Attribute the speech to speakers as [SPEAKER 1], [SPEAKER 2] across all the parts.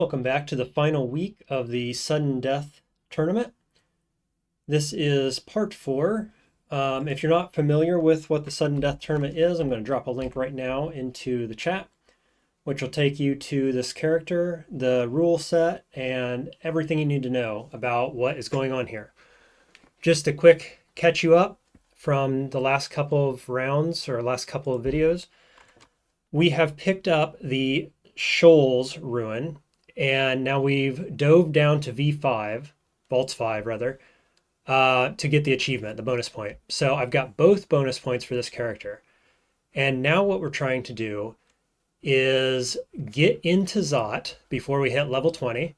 [SPEAKER 1] Welcome back to the final week of the Sudden Death Tournament. This is part 4. If you're not familiar with what the Sudden Death Tournament is, I'm going to drop a link right now into the chat, which will take you to this character, the rule set, and everything you need to know about what is going on here. Just a quick catch you up from the last couple of rounds or last couple of videos. We have picked up the Shoals Rune, and now we've dove down to V5, Vaults 5 rather, to get the achievement, the bonus point. So I've got both bonus points for this character. And now what we're trying to do is get into Zot before we hit level 20.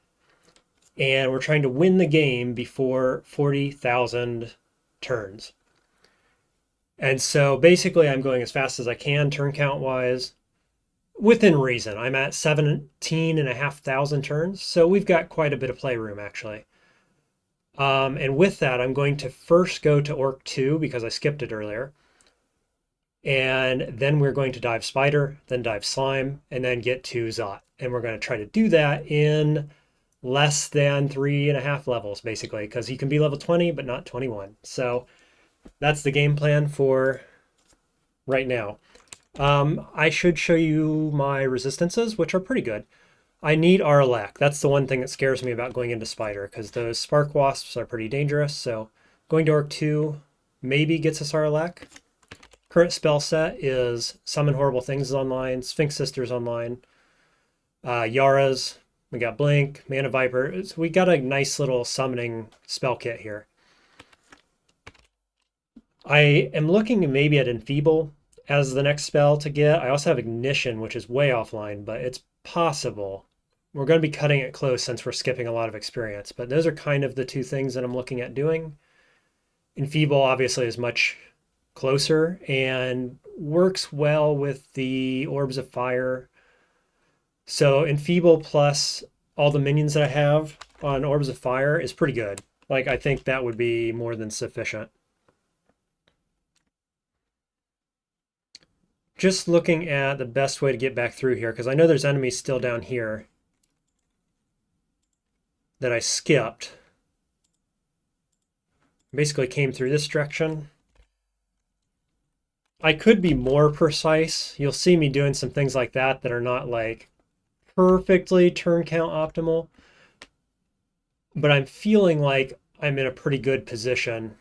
[SPEAKER 1] And we're trying to win the game before 40,000 turns. And so basically I'm going as fast as I can turn count wise. Within reason. I'm at 17,500 turns, so we've got quite a bit of playroom actually. And with that, I'm going to first go to Orc 2 because I skipped it earlier. And then we're going to dive Spider, then dive Slime, and then get to Zot. And we're going to try to do that in less than 3.5 levels, basically, because he can be level 20, but not 21. So that's the game plan for right now. I should show you my resistances, which are pretty good. I need Aralak. That's the one thing that scares me about going into Spider, because those Spark Wasps are pretty dangerous. So going to Orc 2 maybe gets us Aralak. Current spell set is Summon Horrible Things is online, Sphinx Sisters online, Yara's, we got Blink, Mana Viper. So we got a nice little summoning spell kit here. I am looking maybe at Enfeeble as the next spell to get. I also have Ignition, which is way offline, but it's possible. We're going to be cutting it close since we're skipping a lot of experience, but those are kind of the two things that I'm looking at doing. Enfeeble obviously is much closer and works well with the Orbs of Fire. So Enfeeble plus all the minions that I have on Orbs of Fire is pretty good. Like, I think that would be more than sufficient. Just looking at the best way to get back through here, because I know there's enemies still down here that I skipped. Basically came through this direction. I could be more precise. You'll see me doing some things like that that are not like perfectly turn count optimal. But I'm feeling like I'm in a pretty good position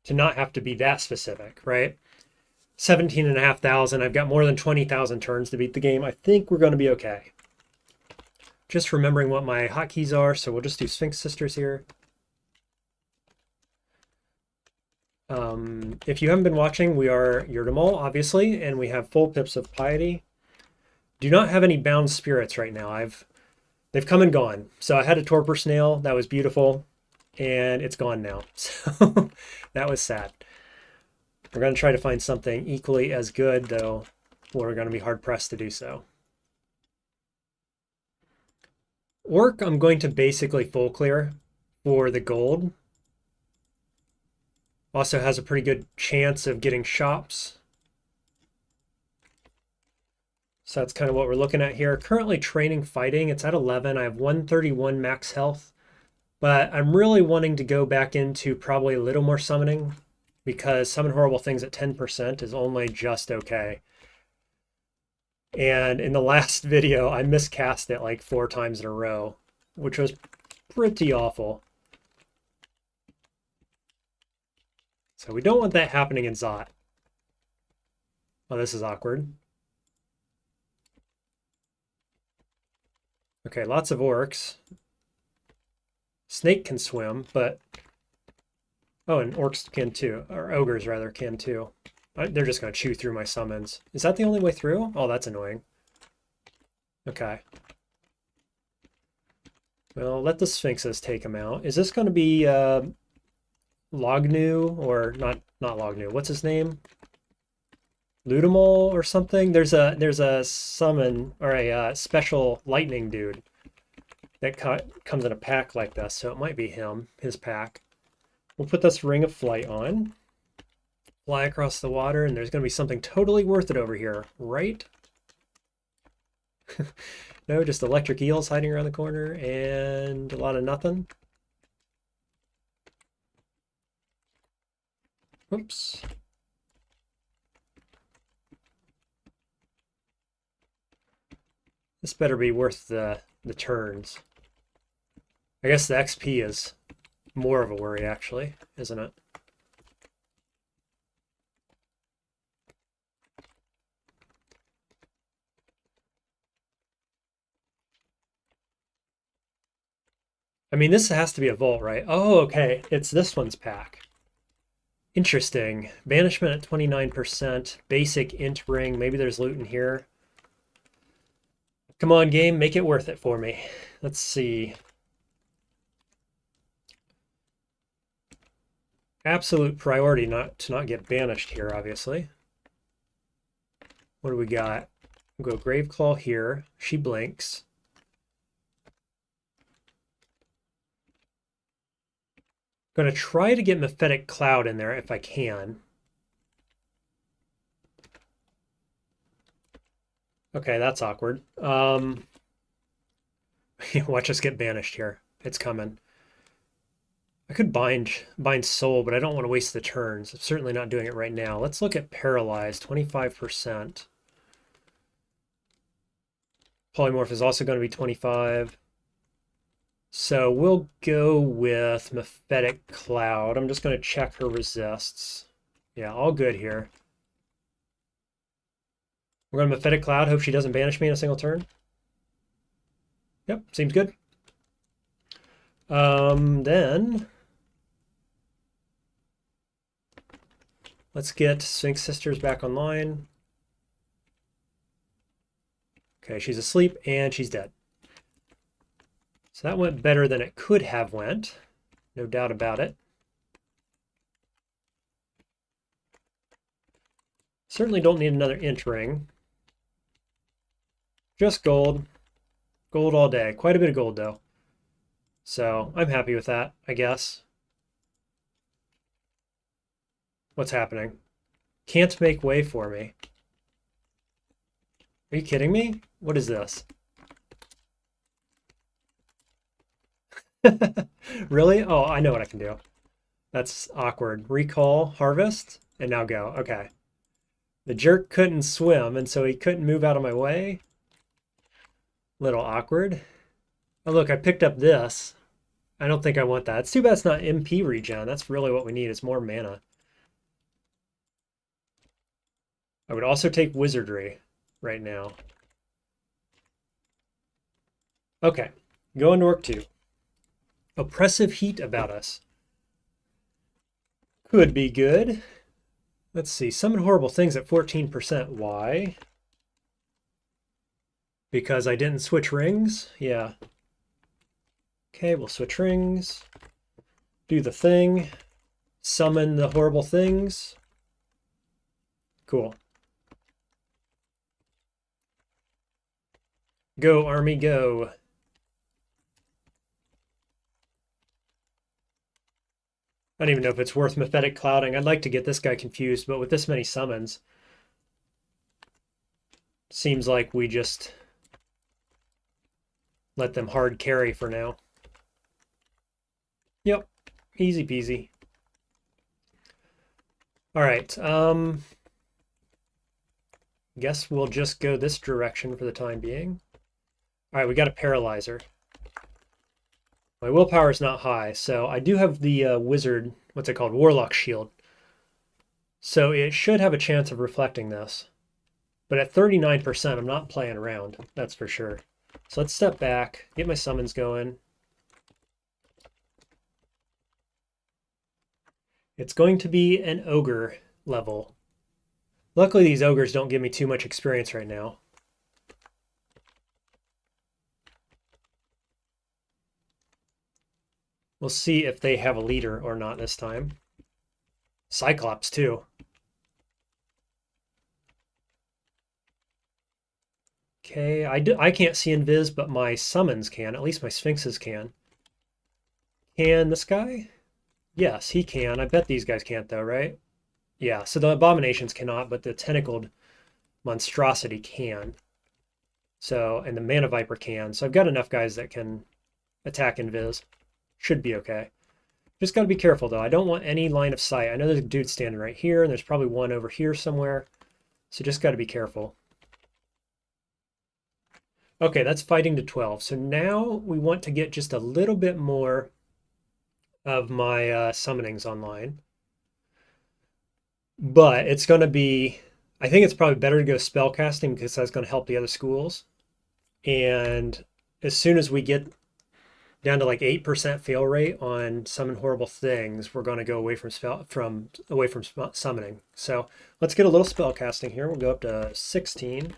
[SPEAKER 1] to not have to be that specific, right? 17,500. I've got more than 20,000 turns to beat the game. I think we're going to be okay. Just remembering what my hotkeys are, so we'll just do Sphinx Sisters here. If you haven't been watching, we are Yred, obviously, and we have full pips of piety. Do not have any bound spirits right now. They've come and gone. So I had a torpor snail that was beautiful, and it's gone now. So that was sad. We're going to try to find something equally as good, though we're going to be hard-pressed to do so. Orc, I'm going to basically full clear for the gold. Also has a pretty good chance of getting shops. So that's kind of what we're looking at here. Currently training fighting. It's at 11. I have 131 max health. But I'm really wanting to go back into probably a little more summoning, because Summon Horrible Things at 10% is only just okay. And in the last video, I miscast it like 4 times in a row, which was pretty awful. So we don't want that happening in Zot. Oh, this is awkward. Okay, lots of orcs. Snake can swim, but... Oh, and orcs can too. Or ogres, rather, can too. They're just going to chew through my summons. Is that the only way through? Oh, that's annoying. Okay. Well, let the Sphinxes take them out. Is this going to be Lognu? Or not Lognu. What's his name? Ludimal or something? There's a summon, or a special lightning dude that comes in a pack like this, so it might be him, his pack. We'll put this Ring of Flight on, fly across the water, and there's going to be something totally worth it over here, right? No, just electric eels hiding around the corner and a lot of nothing. Oops. This better be worth the turns. I guess the XP is more of a worry, actually, isn't it? I mean, this has to be a vault, right? Oh, okay. It's this one's pack. Interesting. Banishment at 29%. Basic int ring. Maybe there's loot in here. Come on, game. Make it worth it for me. Let's see. Absolute priority not to not get banished here, obviously. What do we got? We'll go Graveclaw here. She blinks. Going to try to get Mephitic Cloud in there if I can. Okay, that's awkward. Watch us get banished here. It's coming. I could bind Soul, but I don't want to waste the turns. I'm certainly not doing it right now. Let's look at Paralyzed, 25%. Polymorph is also going to be 25. So we'll go with Mephitic Cloud. I'm just going to check her resists. Yeah, all good here. We're going to Mephitic Cloud. Hope she doesn't banish me in a single turn. Yep, seems good. Then let's get Sphinx Sisters back online. Okay, she's asleep and she's dead. So that went better than it could have went. No doubt about it. Certainly don't need another int ring. Just gold. Gold all day. Quite a bit of gold, though. So I'm happy with that, I guess. What's happening? Can't make way for me. Are you kidding me? What is this? Really? Oh, I know what I can do. That's awkward. Recall, harvest, and now go. Okay. The jerk couldn't swim, and so he couldn't move out of my way. Little awkward. Oh, look, I picked up this. I don't think I want that. It's too bad it's not MP regen. That's really what we need, is more mana. I would also take Wizardry right now. Okay, going to work 2. Oppressive heat about us. Could be good. Let's see. Summon horrible things at 14%. Why? Because I didn't switch rings? Yeah. Okay, we'll switch rings. Do the thing. Summon the horrible things. Cool. Go, army, go. I don't even know if it's worth Mephitic Clouding. I'd like to get this guy confused, but with this many summons, seems like we just let them hard carry for now. Yep, easy peasy. All right, guess we'll just go this direction for the time being. All right, we got a Paralyzer. My willpower is not high, so I do have the wizard, what's it called? Warlock Shield. So it should have a chance of reflecting this. But at 39%, I'm not playing around, that's for sure. So let's step back, get my summons going. It's going to be an ogre level. Luckily, these ogres don't give me too much experience right now. We'll see if they have a leader or not this time. Cyclops, too. Okay, I can't see invis, but my summons can. At least my sphinxes can. Can this guy? Yes, he can. I bet these guys can't, though, right? Yeah, so the abominations cannot, but the tentacled monstrosity can. So, and the Mana Viper can. So I've got enough guys that can attack invis. Should be okay. Just got to be careful though. I don't want any line of sight. I know there's a dude standing right here, and there's probably one over here somewhere. So just got to be careful. Okay, that's fighting to 12. So now we want to get just a little bit more of my summonings online. But it's going to be, I think it's probably better to go spellcasting because that's going to help the other schools. And as soon as we get down to like 8% fail rate on summon horrible things, we're going to go away from summoning. So let's get a little spellcasting here. We'll go up to 16.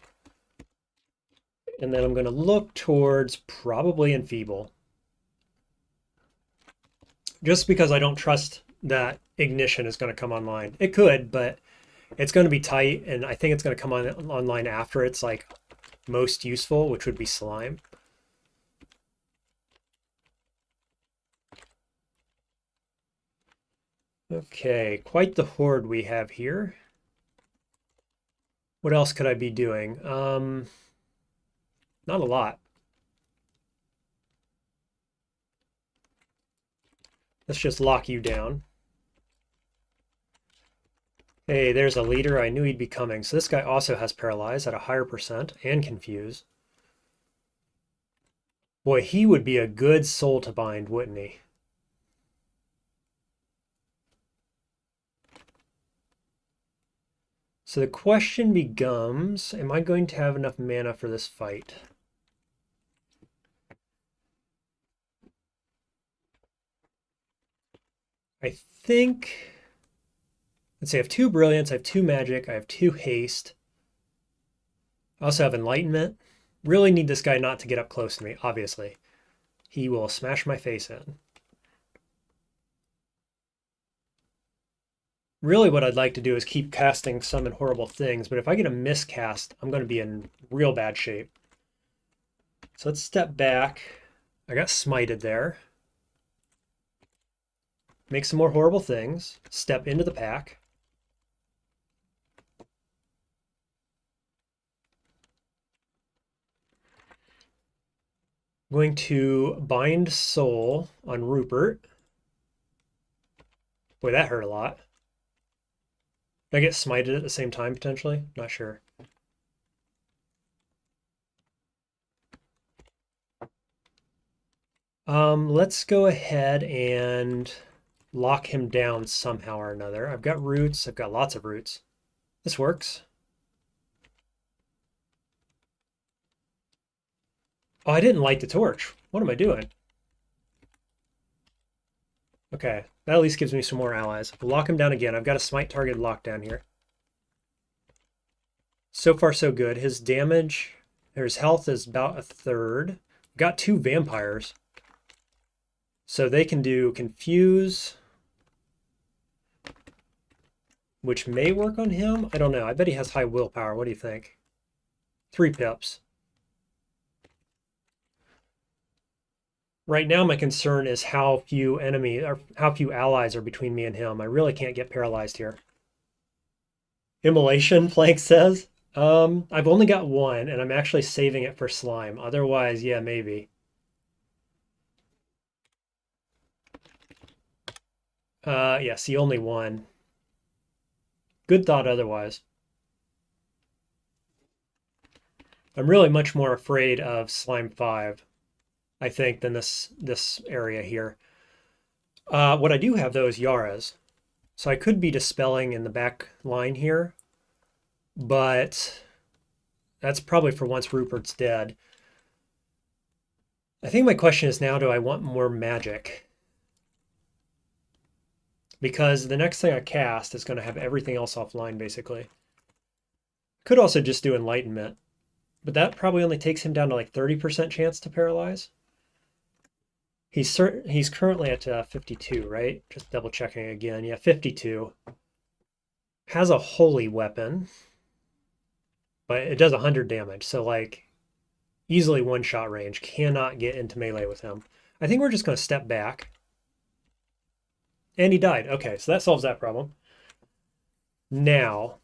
[SPEAKER 1] And then I'm going to look towards probably Enfeeble. Just because I don't trust that Ignition is going to come online. It could, but it's going to be tight, and I think it's going to come online after it's like most useful, which would be Slime. Okay, quite the horde we have here. What else could I be doing? Not a lot. Let's just lock you down. Hey, there's a leader. I knew he'd be coming. So this guy also has Paralyze at a higher percent and Confuse. Boy, he would be a good soul to bind, wouldn't he? So the question becomes, am I going to have enough mana for this fight? I think, let's say I have 2 Brilliance, I have 2 Magic, I have 2 Haste. I also have Enlightenment. Really need this guy not to get up close to me, obviously. He will smash my face in. Really what I'd like to do is keep casting Summon Horrible Things, but if I get a miscast, I'm going to be in real bad shape. So let's step back. I got smited there. Make some more horrible things. Step into the pack. I'm going to bind soul on Rupert. Boy, that hurt a lot. Did I get smited at the same time, potentially? Not sure. Let's go ahead and lock him down somehow or another. I've got roots. I've got lots of roots. This works. Oh, I didn't light the torch. What am I doing? Okay, that at least gives me some more allies. We'll lock him down again. I've got a smite target lockdown here. So far, so good. His damage, or his health is about a third. Got 2 vampires. So they can do Confuse, which may work on him. I don't know. I bet he has high willpower. What do you think? 3 pips. Right now, my concern is how few allies are between me and him. I really can't get paralyzed here. Immolation, Plank says. I've only got 1, and I'm actually saving it for Slime. Otherwise, yeah, maybe. Yeah, see, only 1. Good thought otherwise. I'm really much more afraid of Slime 5, I think, than this area here. What I do have, though, is Yara's. So I could be dispelling in the back line here, but that's probably for once Rupert's dead. I think my question is now, do I want more magic? Because the next thing I cast is going to have everything else offline, basically. Could also just do Enlightenment, but that probably only takes him down to like 30% chance to paralyze. He's currently at 52, right? Just double checking again. Yeah, 52. Has a holy weapon, but it does 100 damage. So like easily one-shot range. Cannot get into melee with him. I think we're just going to step back. And he died. Okay, so that solves that problem. Now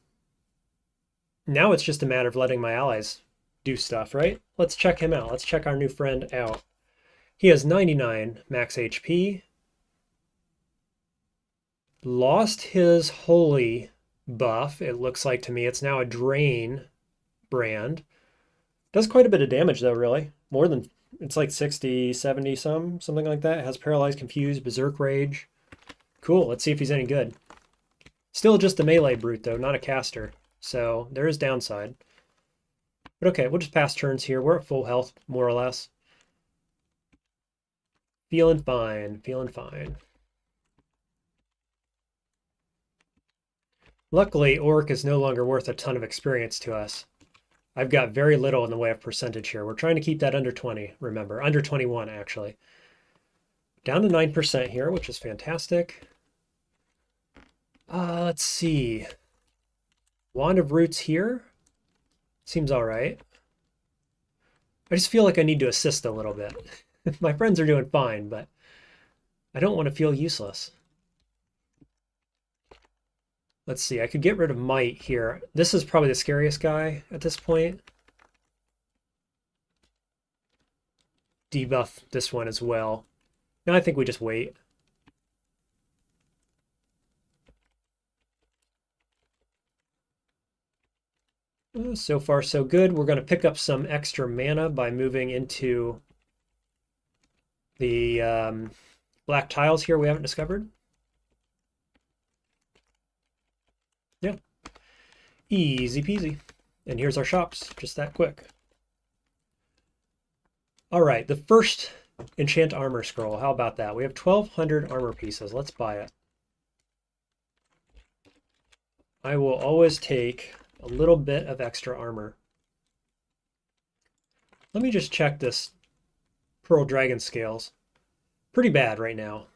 [SPEAKER 1] it's just a matter of letting my allies do stuff, right? Let's check him out. Let's check our new friend out. He has 99 max HP. Lost his holy buff, it looks like to me. It's now a drain brand. Does quite a bit of damage though, really. More than, it's like 60, 70 something like that. It has Paralyzed, Confused, Berserk Rage. Cool, let's see if he's any good. Still just a melee brute though, not a caster. So there is downside. But okay, we'll just pass turns here. We're at full health, more or less. Feeling fine, feeling fine. Luckily, Orc is no longer worth a ton of experience to us. I've got very little in the way of percentage here. We're trying to keep that under 20, remember. Under 21, actually. Down to 9% here, which is fantastic. Let's see. Wand of Roots here. Seems all right. I just feel like I need to assist a little bit. My friends are doing fine, but I don't want to feel useless. Let's see, I could get rid of Might here. This is probably the scariest guy at this point. Debuff this one as well. Now I think we just wait. So far, so good. We're going to pick up some extra mana by moving into the black tiles here we haven't discovered. Yeah. Easy peasy. And here's our shops, just that quick. All right, the first enchant armor scroll. How about that? We have 1,200 armor pieces. Let's buy it. I will always take a little bit of extra armor. Let me just check this Pearl Dragon scales. Pretty bad right now.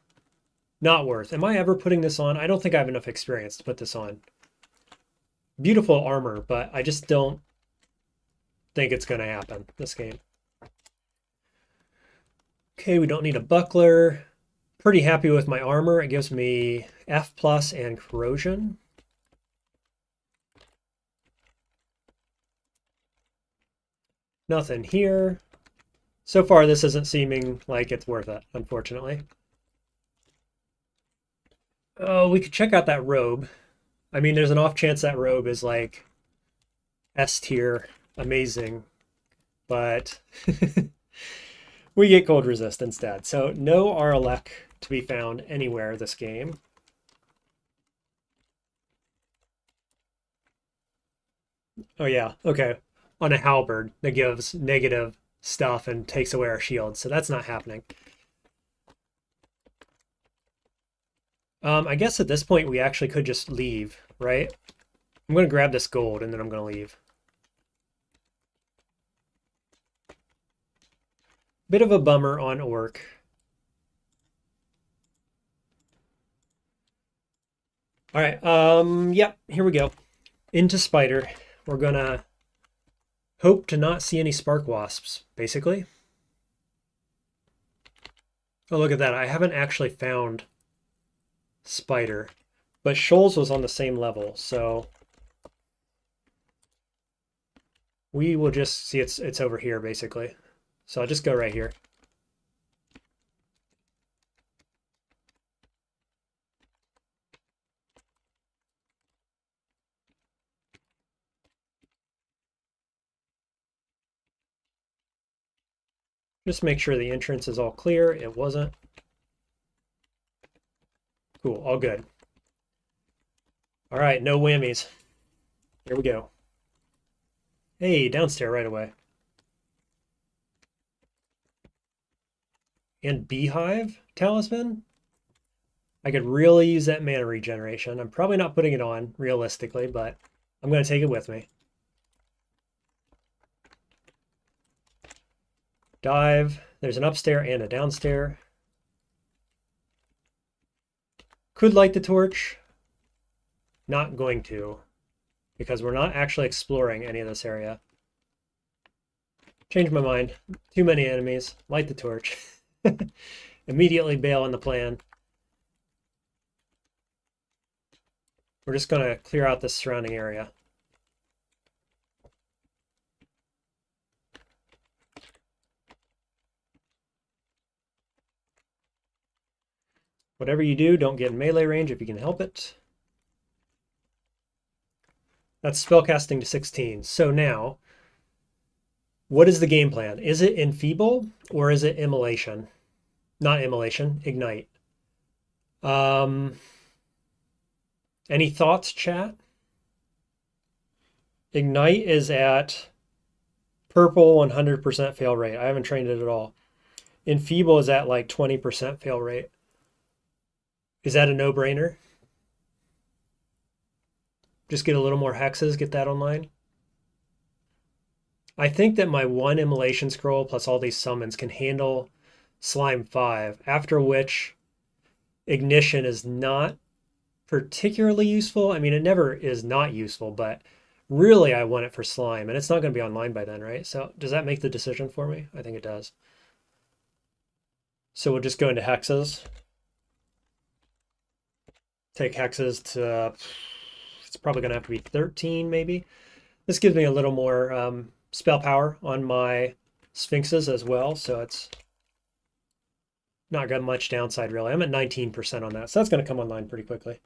[SPEAKER 1] Not worth. Am I ever putting this on? I don't think I have enough experience to put this on. Beautiful armor, but I just don't think it's going to happen this game. Okay, we don't need a buckler. Pretty happy with my armor. It gives me F+ and corrosion. Nothing here. So far, this isn't seeming like it's worth it, unfortunately. Oh, we could check out that robe. I mean, there's an off chance that robe is like S tier, amazing, but we get cold resist instead. So no Aralek to be found anywhere this game. Oh yeah, okay. On a halberd that gives negative stuff and takes away our shield, so that's not happening. I guess at this point we actually could just leave, right? I'm going to grab this gold and then I'm going to leave. Bit of a bummer on Orc. All right, yep, here we go. Into Spider. We're going to hope to not see any spark wasps, basically. Oh, look at that. I haven't actually found Spider, but Shoals was on the same level, so we will just see it's over here, basically. So I'll just go right here. Just make sure the entrance is all clear. It wasn't. Cool, all good. All right, no whammies. Here we go. Hey, downstairs right away. And Beehive Talisman? I could really use that mana regeneration. I'm probably not putting it on, realistically, but I'm going to take it with me. Dive. There's an upstairs and a downstairs. Could light the torch. Not going to, because we're not actually exploring any of this area. Change my mind. Too many enemies. Light the torch. Immediately bail on the plan. We're just going to clear out this surrounding area. Whatever you do, don't get in melee range if you can help it. That's spellcasting to 16. So now, what is the game plan? Is it enfeeble or is it immolation? Not immolation, ignite. Any thoughts, chat? Ignite is at purple 100% fail rate. I haven't trained it at all. Enfeeble is at like 20% fail rate. Is that a no-brainer? Just get a little more hexes, get that online. I think that my one immolation scroll plus all these summons can handle slime 5, after which ignition is not particularly useful. I mean, it never is not useful, but really I want it for slime, and it's not going to be online by then, right? So does that make the decision for me? I think it does. So we'll just go into hexes. Take hexes to, it's probably going to have to be 13 maybe. This gives me a little more spell power on my sphinxes as well, so it's not got much downside really. I'm at 19% on that, so that's going to come online pretty quickly.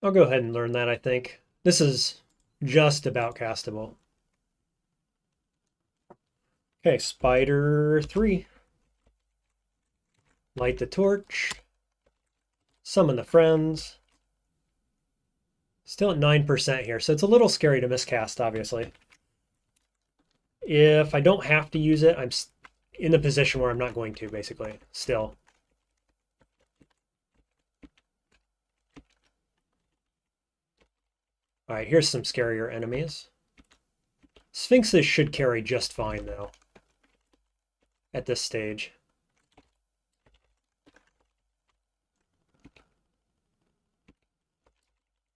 [SPEAKER 1] I'll go ahead and learn that, I think. This is just about castable. Okay, spider 3. Light the torch. Summon the friends. Still at 9% here, so it's a little scary to miscast, obviously. If I don't have to use it, I'm in the position where I'm not going to, basically, still. All right, here's some scarier enemies. Sphinxes should carry just fine, though, at this stage.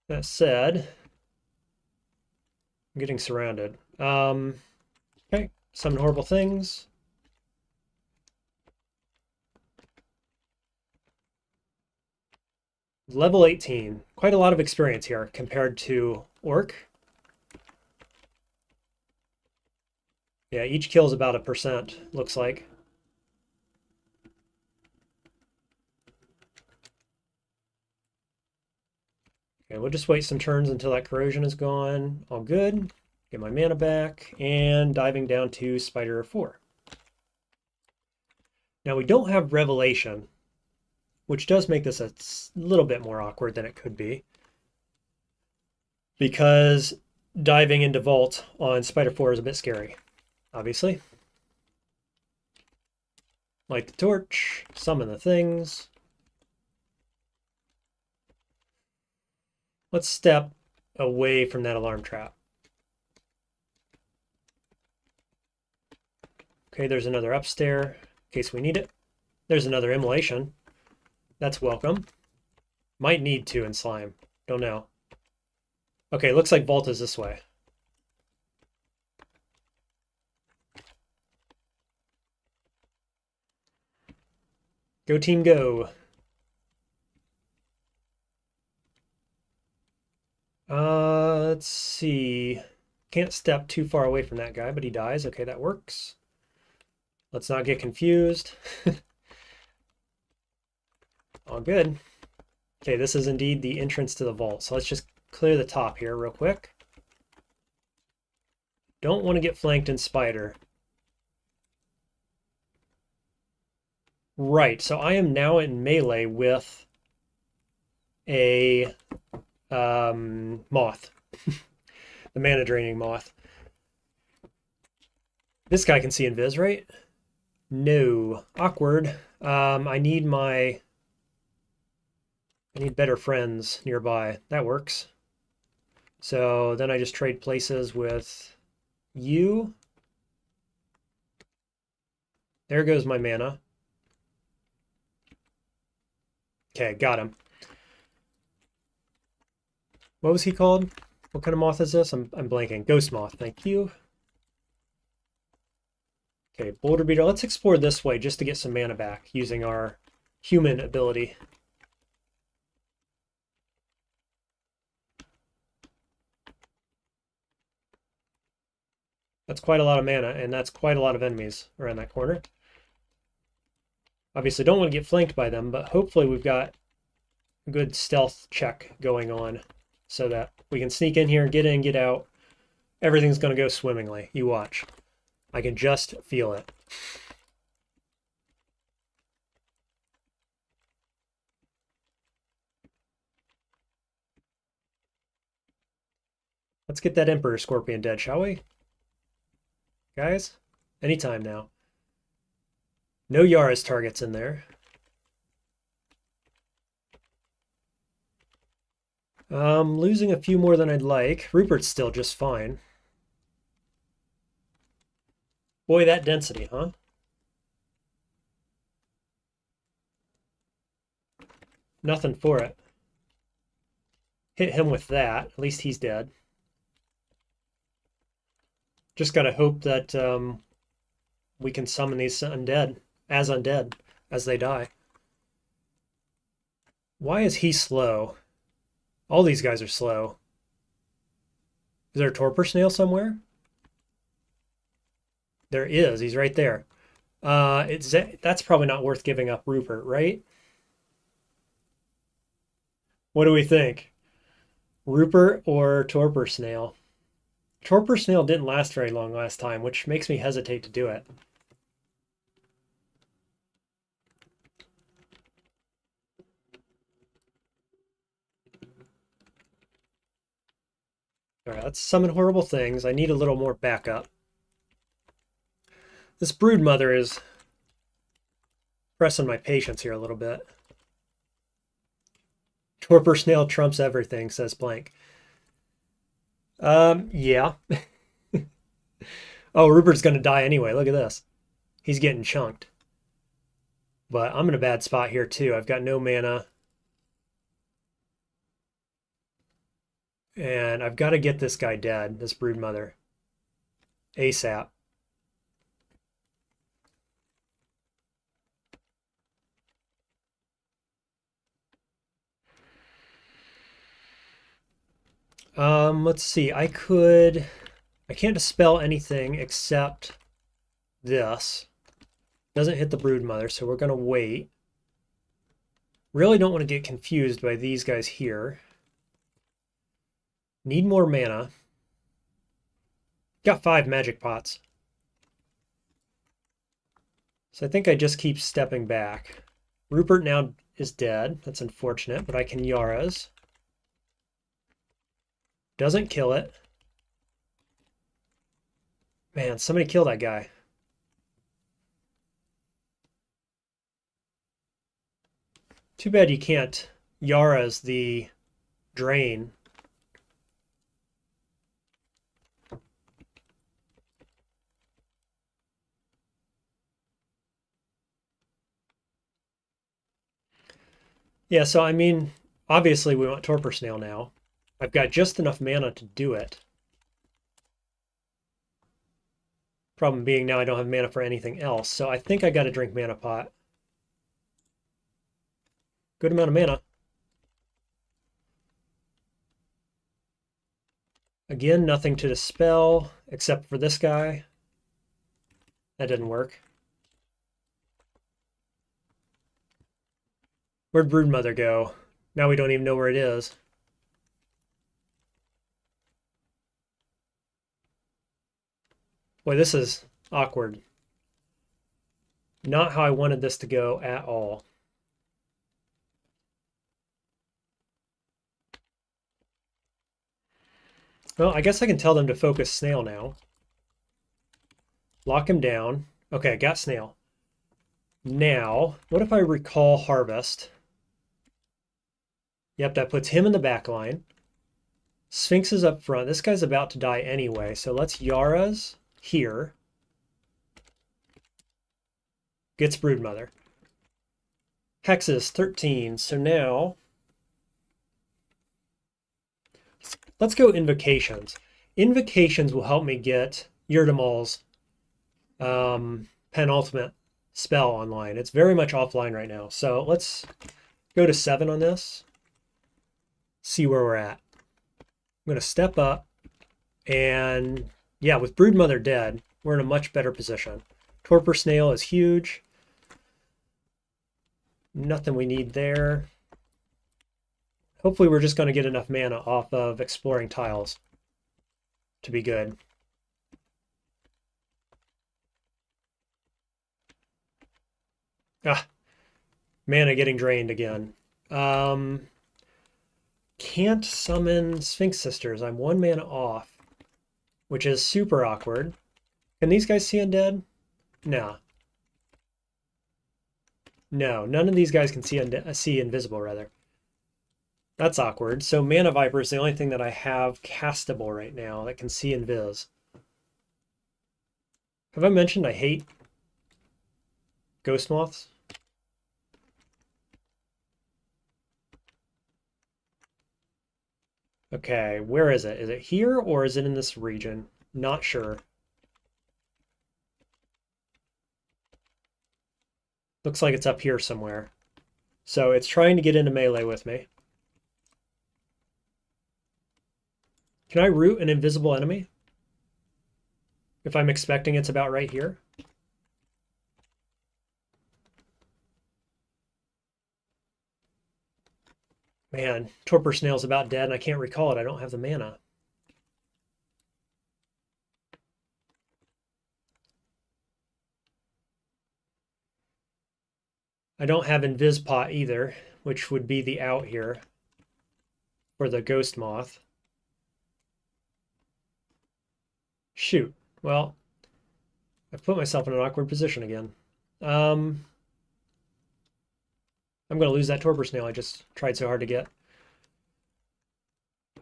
[SPEAKER 1] That said, I'm getting surrounded. Okay, summon horrible things. Level 18. Quite a lot of experience here compared to Orc. Yeah, each kill is about 1%, looks like. Okay, we'll just wait some turns until that corrosion is gone. All good. Get my mana back, and diving down to Spider 4. Now we don't have Revelation, which does make this a little bit more awkward than it could be, because diving into Vault on Spider 4 is a bit scary, obviously. Light the torch, summon the things. Let's step away from that alarm trap. Okay, there's another upstairs in case we need it. There's another immolation. That's welcome. Might need to in slime. Don't know. Okay, looks like Vault is this way. Go team go. Let's see. Can't step too far away from that guy, but he dies. Okay, that works. Let's not get confused. All good. Okay, this is indeed the entrance to the vault. So let's just clear the top here real quick. Don't want to get flanked in spider. Right, so I am now in melee with a moth. The mana draining moth. This guy can see invis, right? No. Awkward. I need better friends nearby. That works. So then I just trade places with you. There goes my mana. Okay, got him. What was he called? What kind of moth is this? I'm blanking. Ghost moth, thank you. Okay, boulder beater. Let's explore this way just to get some mana back using our HuWn ability. That's quite a lot of mana, and that's quite a lot of enemies around that corner. Obviously, don't want to get flanked by them, but hopefully we've got a good stealth check going on so that we can sneak in here, get in, get out. Everything's going to go swimmingly. You watch. I can just feel it. Let's get that Emperor Scorpion dead, shall we? Guys, anytime now. No Yara's targets in there. Losing a few more than I'd like. Rupert's still just fine. Boy, that density, huh? Nothing for it. Hit him with that. At least he's dead. Just gotta hope that we can summon these undead as they die. Why is he slow? All these guys are slow. Is there a torpor snail somewhere? There is. He's right there. That's probably not worth giving up Rupert, right? What do we think? Rupert or torpor snail? Torpor snail didn't last very long last time, which makes me hesitate to do it. All right, let's summon horrible things. I need a little more backup. This brood mother is pressing my patience here a little bit. Torpor snail trumps everything, says Blank. Yeah. Oh, Rupert's gonna die anyway. Look at this. He's getting chunked. But I'm in a bad spot here too. I've got no mana. And I've got to get this guy dead, this brood mother. ASAP. Let's see. I can't dispel anything except this. Doesn't hit the brood mother, so we're gonna wait. Really don't want to get confused by these guys here. Need more mana. Got 5 magic pots. So I think I just keep stepping back. Rupert now is dead. That's unfortunate, but I can Yara's. Doesn't kill it. Man, somebody kill that guy. Too bad you can't Yara's the drain. Yeah, so I mean, obviously we want Torpor Snail now. I've got just enough mana to do it. Problem being now I don't have mana for anything else, so I think I got to drink Mana Pot. Good amount of mana. Again, nothing to dispel except for this guy. That didn't work. Where'd Broodmother go? Now we don't even know where it is. Boy, this is awkward. Not how I wanted this to go at all. Well, I guess I can tell them to focus Snail now. Lock him down. Okay, got Snail. Now, what if I recall Harvest? Yep, that puts him in the back line. Sphinx is up front. This guy's about to die anyway, so let's Yara's here. Gets Broodmother. Hexes 13. So now let's go Invocations. Invocations will help me get Yurdamal's penultimate spell online. It's very much offline right now. So let's go to 7 on this. See where we're at. I'm going to step up and Yeah, with Broodmother dead, we're in a much better position. Torpor Snail is huge. Nothing we need there. Hopefully we're just going to get enough mana off of exploring tiles to be good. Ah, mana getting drained again. Can't summon Sphinx Sisters. I'm 1 mana off, which is super awkward. Can these guys see undead? No. No, none of these guys can see invisible, rather. That's awkward. So Mana Viper is the only thing that I have castable right now that can see invis. Have I mentioned I hate ghost moths? Okay, where is it? Is it here or is it in this region? Not sure. Looks like it's up here somewhere. So it's trying to get into melee with me. Can I root an invisible enemy? If I'm expecting it's about right here? Man, Torpor Snail's about dead and I can't recall it. I don't have the mana. I don't have Invispot either, which would be the out here for the Ghost Moth. Shoot. Well, I've put myself in an awkward position again. I'm going to lose that Torpor Snail I just tried so hard to get.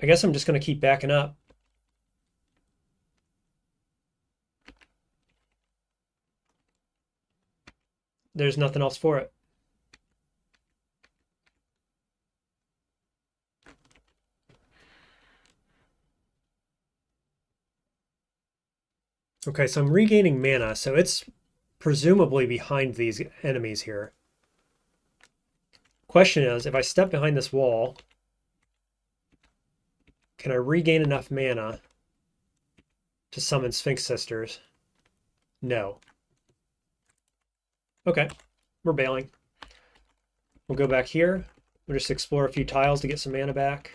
[SPEAKER 1] I guess I'm just going to keep backing up. There's nothing else for it. Okay, so I'm regaining mana, so it's presumably behind these enemies here. Question is, if I step behind this wall, can I regain enough mana to summon Sphinx Sisters? No. Okay, we're bailing. We'll go back here. We'll just explore a few tiles to get some mana back.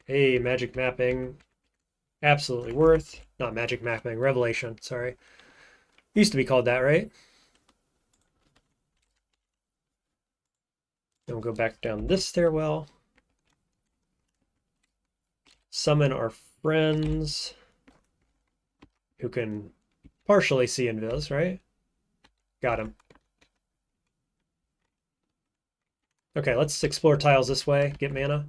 [SPEAKER 1] Hey, magic mapping. Absolutely worth. Not magic mapping, revelation, sorry. Used to be called that, right? Then we'll go back down this stairwell. Summon our friends who can partially see invis, right? Got him. Okay, let's explore tiles this way, get mana.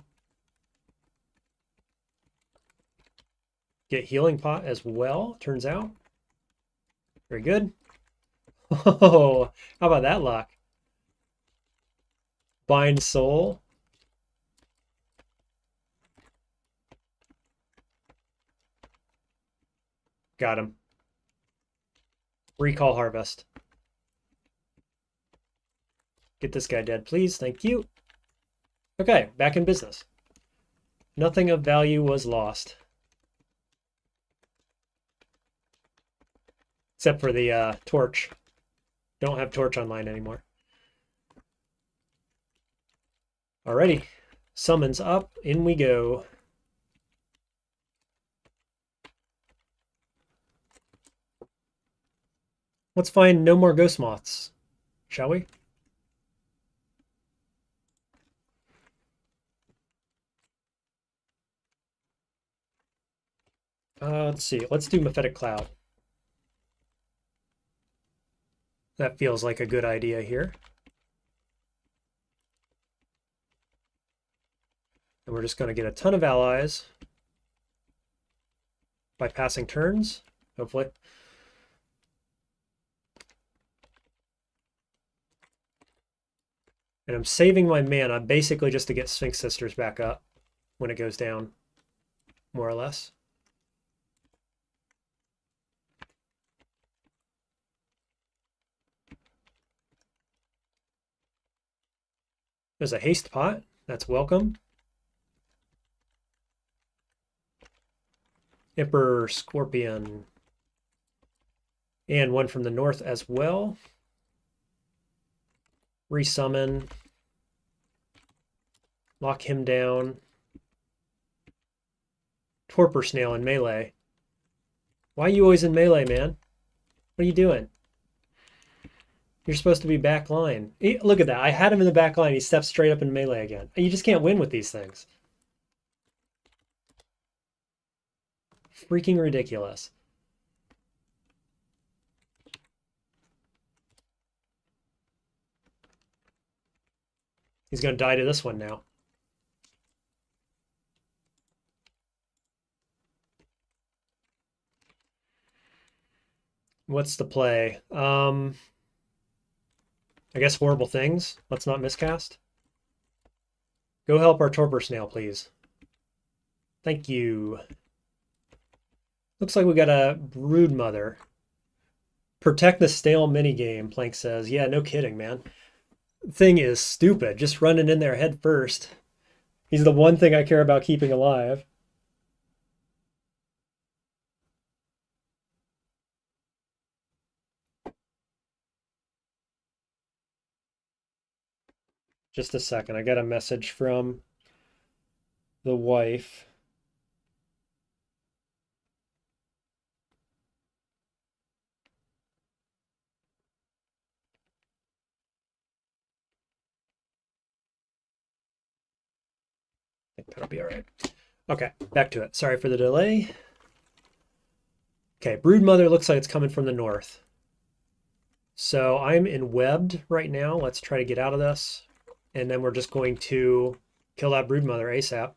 [SPEAKER 1] Get healing pot as well, turns out. Very good. Oh, how about that luck? Bind soul. Got him. Recall harvest. Get this guy dead, please. Thank you. Okay, back in business. Nothing of value was lost. Except for the torch. Don't have torch online anymore. Alrighty. Summons up. In we go. Let's find no more ghost moths, shall we? Let's see. Let's do Mephitic Cloud. That feels like a good idea here. And we're just going to get a ton of allies by passing turns, hopefully. And I'm saving my mana basically just to get Sphinx Sisters back up when it goes down, more or less. There's a haste pot. That's welcome. Emperor Scorpion. And one from the north as well. Resummon. Lock him down. Torpor Snail in melee. Why are you always in melee, man? What are you doing? You're supposed to be back line. Look at that. I had him in the back line. He steps straight up in melee again. You just can't win with these things. Freaking ridiculous. He's going to die to this one now. What's the play? I guess horrible things. Let's not miscast. Go help our Torpor Snail, please. Thank you. Looks like we got a Brood Mother. Protect the stale minigame, Plank says. Yeah, no kidding, man. Thing is stupid. Just running in there head first. He's the one thing I care about keeping alive. Just a second. I got a message from the wife. I think that'll be all right. Okay, back to it. Sorry for the delay. Okay, Brood Mother looks like it's coming from the north. So I'm in webbed right now. Let's try to get out of this. And then we're just going to kill that Brood Mother ASAP.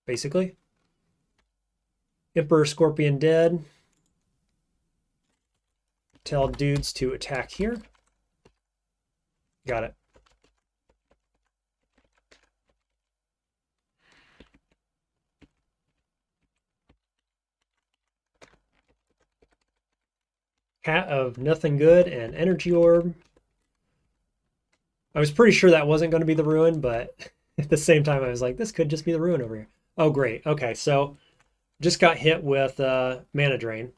[SPEAKER 1] Basically. Emperor Scorpion dead. Tell dudes to attack here. Got it. Hat of Nothing Good and Energy Orb. I was pretty sure that wasn't going to be the Ruin, but at the same time I was like, this could just be the Ruin over here. Oh, great. Okay, so just got hit with Mana Drain.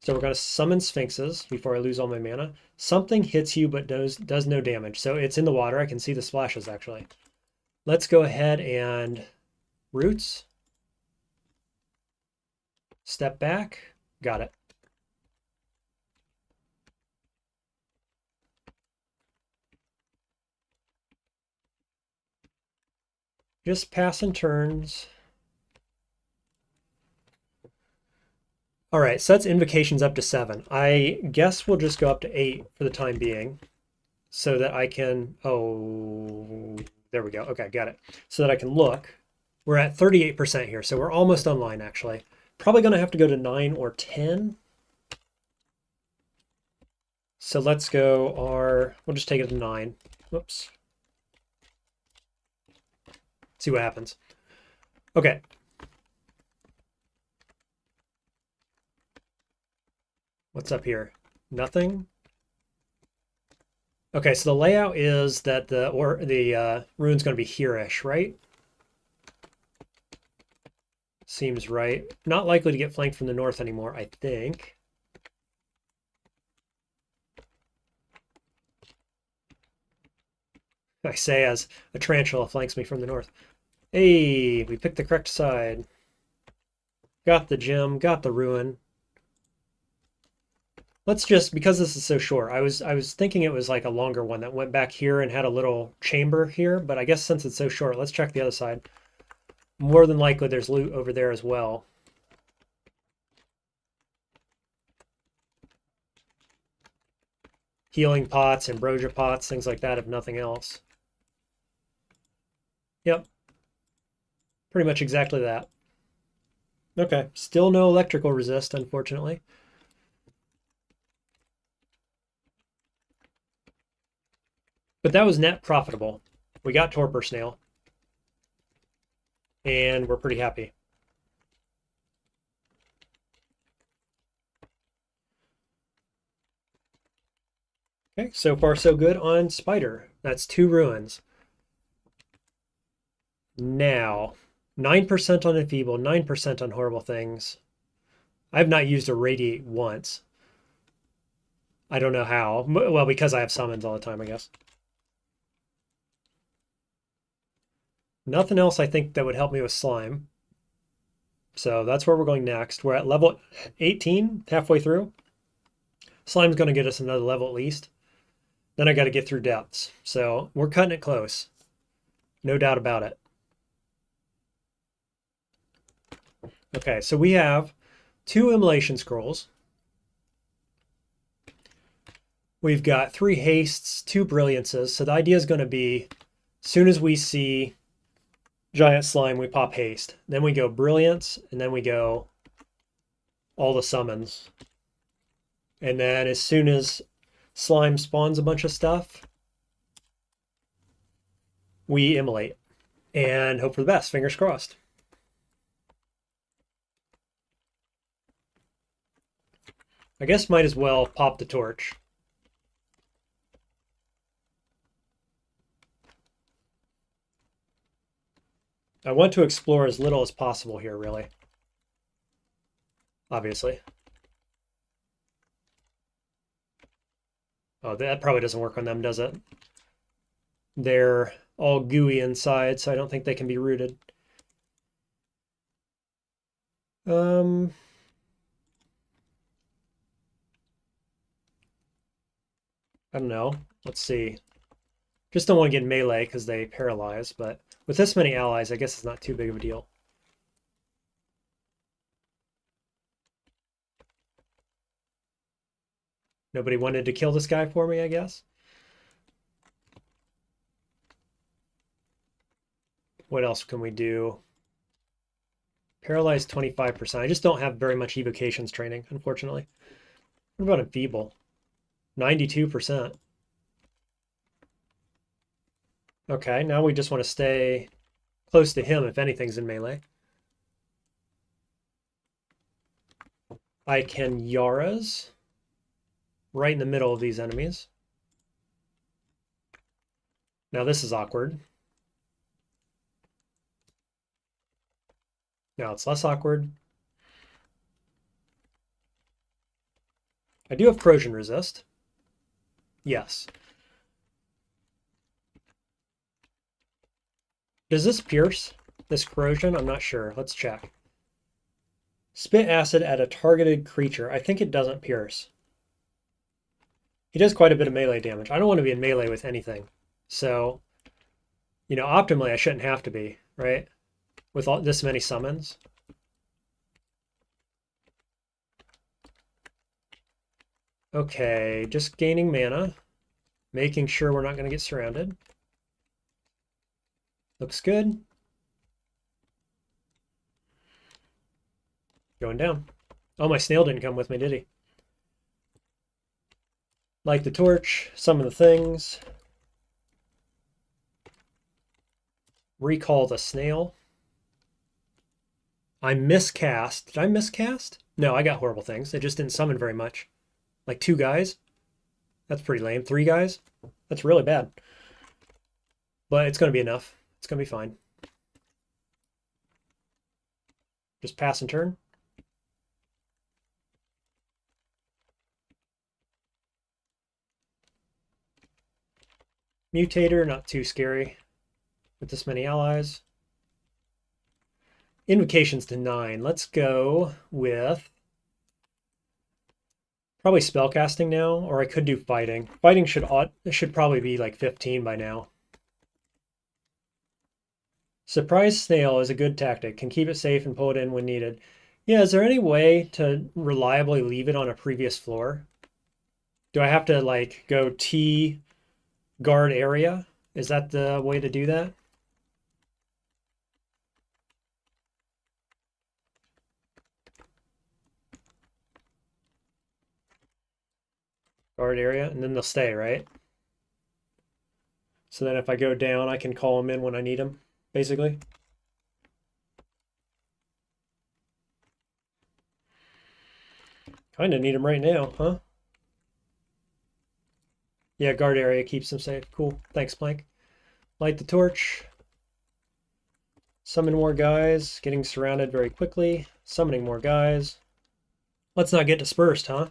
[SPEAKER 1] So we're going to summon Sphinxes before I lose all my mana. Something hits you but does no damage. So it's in the water. I can see the splashes, actually. Let's go ahead and Roots. Step back. Got it. Just passing turns. All right, so that's invocations up to 7. I guess we'll just go up to 8 for the time being so that I can, oh, there we go. Okay, got it. So that I can look. We're at 38% here, so we're almost online, actually. Probably going to have to go to 9 or 10. So let's go we'll just take it to 9. Whoops. See what happens. Okay. What's up here? Nothing? Okay, so the layout is that the rune's going to be here-ish, right? Seems right. Not likely to get flanked from the north anymore, I think. I say as a tarantula flanks me from the north. Hey, we picked the correct side. Got the gem, got the ruin. Let's just, because this is so short, I was thinking it was like a longer one that went back here and had a little chamber here, but I guess since it's so short, let's check the other side. More than likely there's loot over there as well. Healing pots, ambrosia pots, things like that, if nothing else. Yep. Pretty much exactly that. Okay, still no electrical resist, unfortunately. But that was net profitable. We got Torpor Snail. And we're pretty happy. Okay, so far so good on Spider. That's 2 ruins. Now, 9% on Enfeeble, 9% on Horrible Things. I have not used a Radiate once. I don't know how. Well, because I have summons all the time, I guess. Nothing else I think that would help me with slime. So that's where we're going next. We're at level 18, halfway through. Slime's going to get us another level at least. Then I got to get through depths. So we're cutting it close. No doubt about it. Okay, so we have 2 immolation scrolls. We've got 3 hastes, 2 brilliances. So the idea is going to be, as soon as we see giant slime, we pop haste. Then we go brilliance, and then we go all the summons. And then as soon as slime spawns a bunch of stuff, we immolate. And hope for the best, fingers crossed. I guess might as well pop the torch. I want to explore as little as possible here, really. Obviously. Oh, that probably doesn't work on them, does it? They're all gooey inside, so I don't think they can be rooted. I don't know. Let's see. Just don't want to get melee because they paralyze, but with this many allies, I guess it's not too big of a deal. Nobody wanted to kill this guy for me, I guess. What else can we do? Paralyze 25%. I just don't have very much evocations training, unfortunately. What about Enfeeble? 92%. Okay, now we just want to stay close to him if anything's in melee. I can Yara's right in the middle of these enemies. Now this is awkward. Now it's less awkward. I do have corrosion resist. Yes. Does this pierce this corrosion? I'm not sure. Let's check. Spit acid at a targeted creature. I think it doesn't pierce. He does quite a bit of melee damage. I don't want to be in melee with anything. So, you know, optimally I shouldn't have to be, right? With all this many summons. Okay, just gaining mana. Making sure we're not going to get surrounded. Looks good. Going down. Oh, my snail didn't come with me, did he? Light the torch, summon the things. Recall the snail. I miscast. Did I miscast? No, I got horrible things. It just didn't summon very much. Like 2 guys? That's pretty lame. 3 guys? That's really bad. But it's going to be enough. It's going to be fine. Just pass and turn. Mutator, not too scary with this many allies. Invocations to 9. Let's go with probably spellcasting now, or I could do fighting. Fighting should probably be like 15 by now. Surprise snail is a good tactic. Can keep it safe and pull it in when needed. Yeah, is there any way to reliably leave it on a previous floor? Do I have to like go T guard area? Is that the way to do that? Guard area, and then they'll stay, right? So then if I go down, I can call them in when I need them, basically. Kind of need them right now, huh? Yeah, guard area keeps them safe. Cool. Thanks, Plank. Light the torch. Summon more guys, getting surrounded very quickly, summoning more guys. Let's not get dispersed, huh?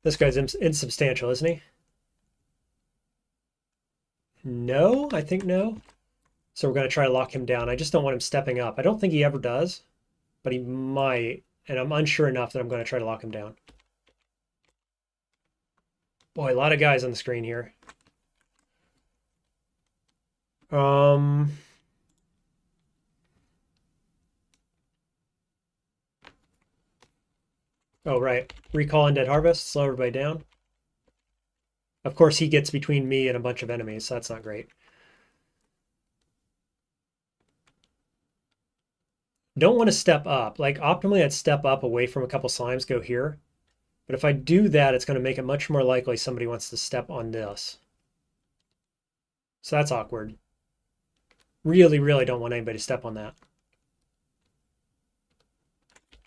[SPEAKER 1] This guy's insubstantial, isn't he? No, I think no. So we're going to try to lock him down. I just don't want him stepping up. I don't think he ever does, but he might, and I'm unsure enough that I'm going to try to lock him down. Boy, a lot of guys on the screen here. Oh, right. Recall Undead Harvest, slow everybody down. Of course, he gets between me and a bunch of enemies, so that's not great. Don't want to step up. Like, optimally, I'd step up away from a couple slimes, go here. But if I do that, it's going to make it much more likely somebody wants to step on this. So that's awkward. Really, really don't want anybody to step on that.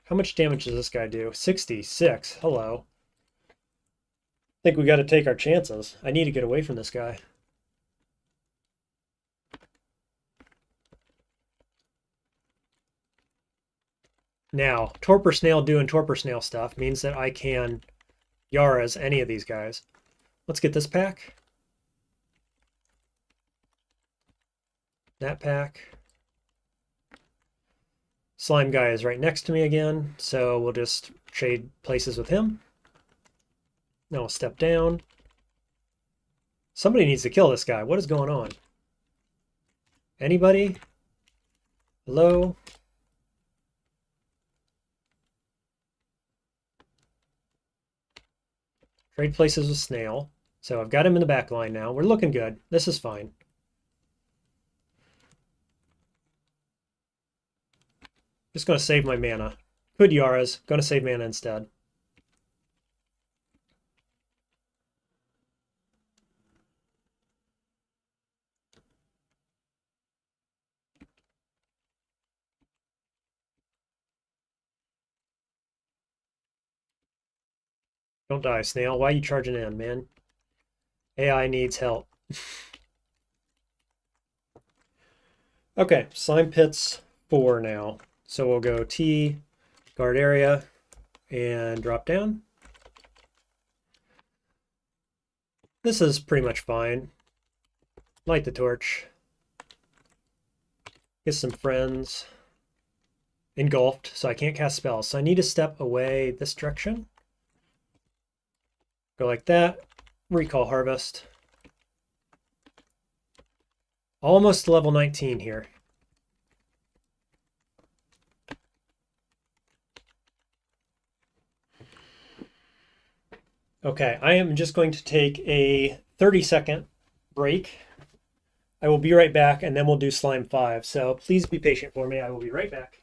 [SPEAKER 1] How much damage does this guy do? 66. Hello. I think we got to take our chances. I need to get away from this guy. Now, Torpor Snail doing Torpor Snail stuff means that I can Yara's any of these guys. Let's get this pack. That pack. Slime guy is right next to me again, so we'll just trade places with him. Now we'll step down. Somebody needs to kill this guy. What is going on? Anybody? Hello? Trade places with Snail. So I've got him in the back line now. We're looking good. This is fine. Just going to save my mana. Could Yara's. Going to save mana instead. Don't die, Snail. Why are you charging in, man? AI needs help. Okay, slime pits 4 now. So we'll go T, guard area, and drop down. This is pretty much fine. Light the torch. Get some friends. Engulfed, so I can't cast spells. So I need to step away this direction. Go like that. Recall Harvest. Almost level 19 here. Okay, I am just going to take a 30-second break. I will be right back, and then we'll do Slime 5. So please be patient for me. I will be right back.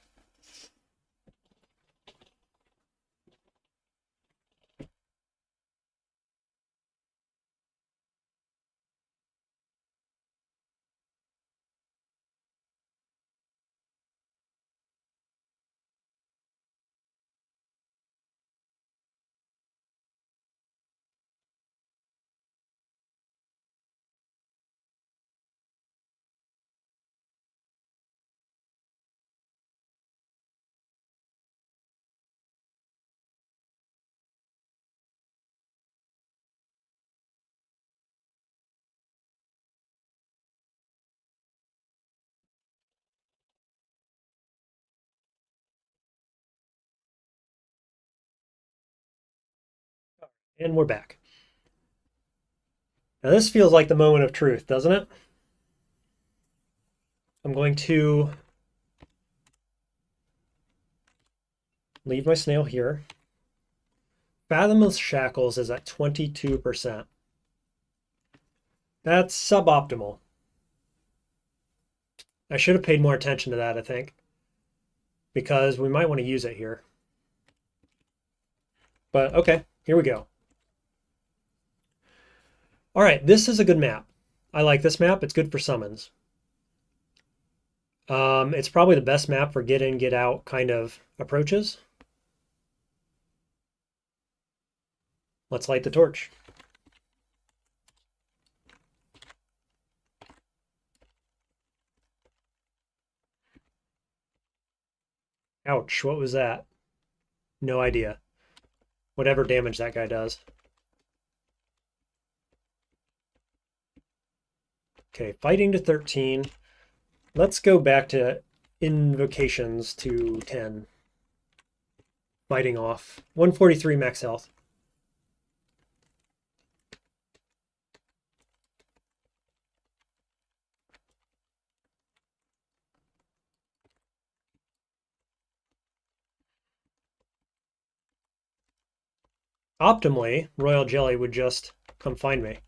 [SPEAKER 1] And we're back. Now this feels like the moment of truth, doesn't it? I'm going to leave my snail here. Fathomless Shackles is at 22%. That's suboptimal. I should have paid more attention to that, I think, because we might want to use it here. But okay, here we go. All right, this is a good map. I like this map. It's good for summons. It's probably the best map for get in, get out kind of approaches. Let's light the torch. Ouch, what was that? No idea. Whatever damage that guy does. Okay, fighting to 13. Let's go back to invocations to 10. Fighting off. 143 max health. Optimally, Royal Jelly would just come find me.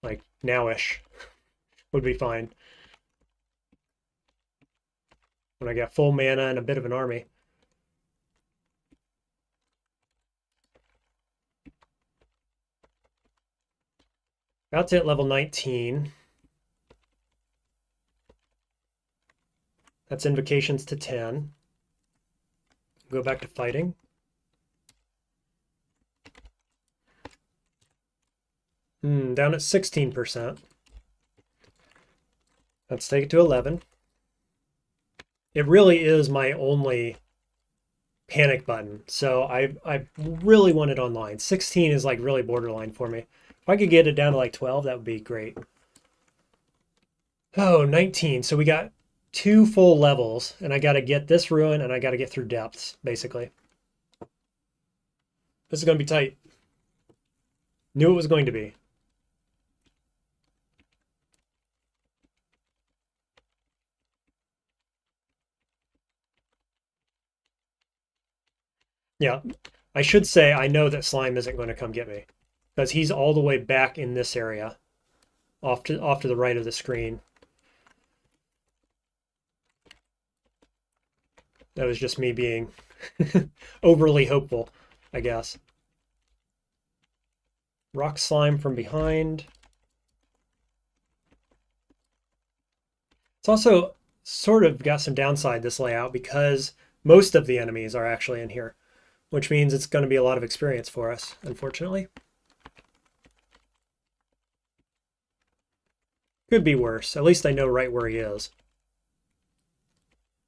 [SPEAKER 1] Like, now-ish would be fine. When I get full mana and a bit of an army. About to hit level 19. That's invocations to 10. Go back to fighting. Down at 16%. Let's take it to 11. It really is my only panic button. So I really want it online. 16 is like really borderline for me. If I could get it down to like 12, that would be great. Oh, 19. So we got 2 full levels, and I got to get this ruin, and I got to get through depths, basically. This is going to be tight. Knew it was going to be. Yeah, I should say I know that slime isn't going to come get me, because he's all the way back in this area, off to the right of the screen. That was just me being overly hopeful, I guess. Rock slime from behind. It's also sort of got some downside, this layout, because most of the enemies are actually in here, which means it's going to be a lot of experience for us, unfortunately. Could be worse. At least I know right where he is.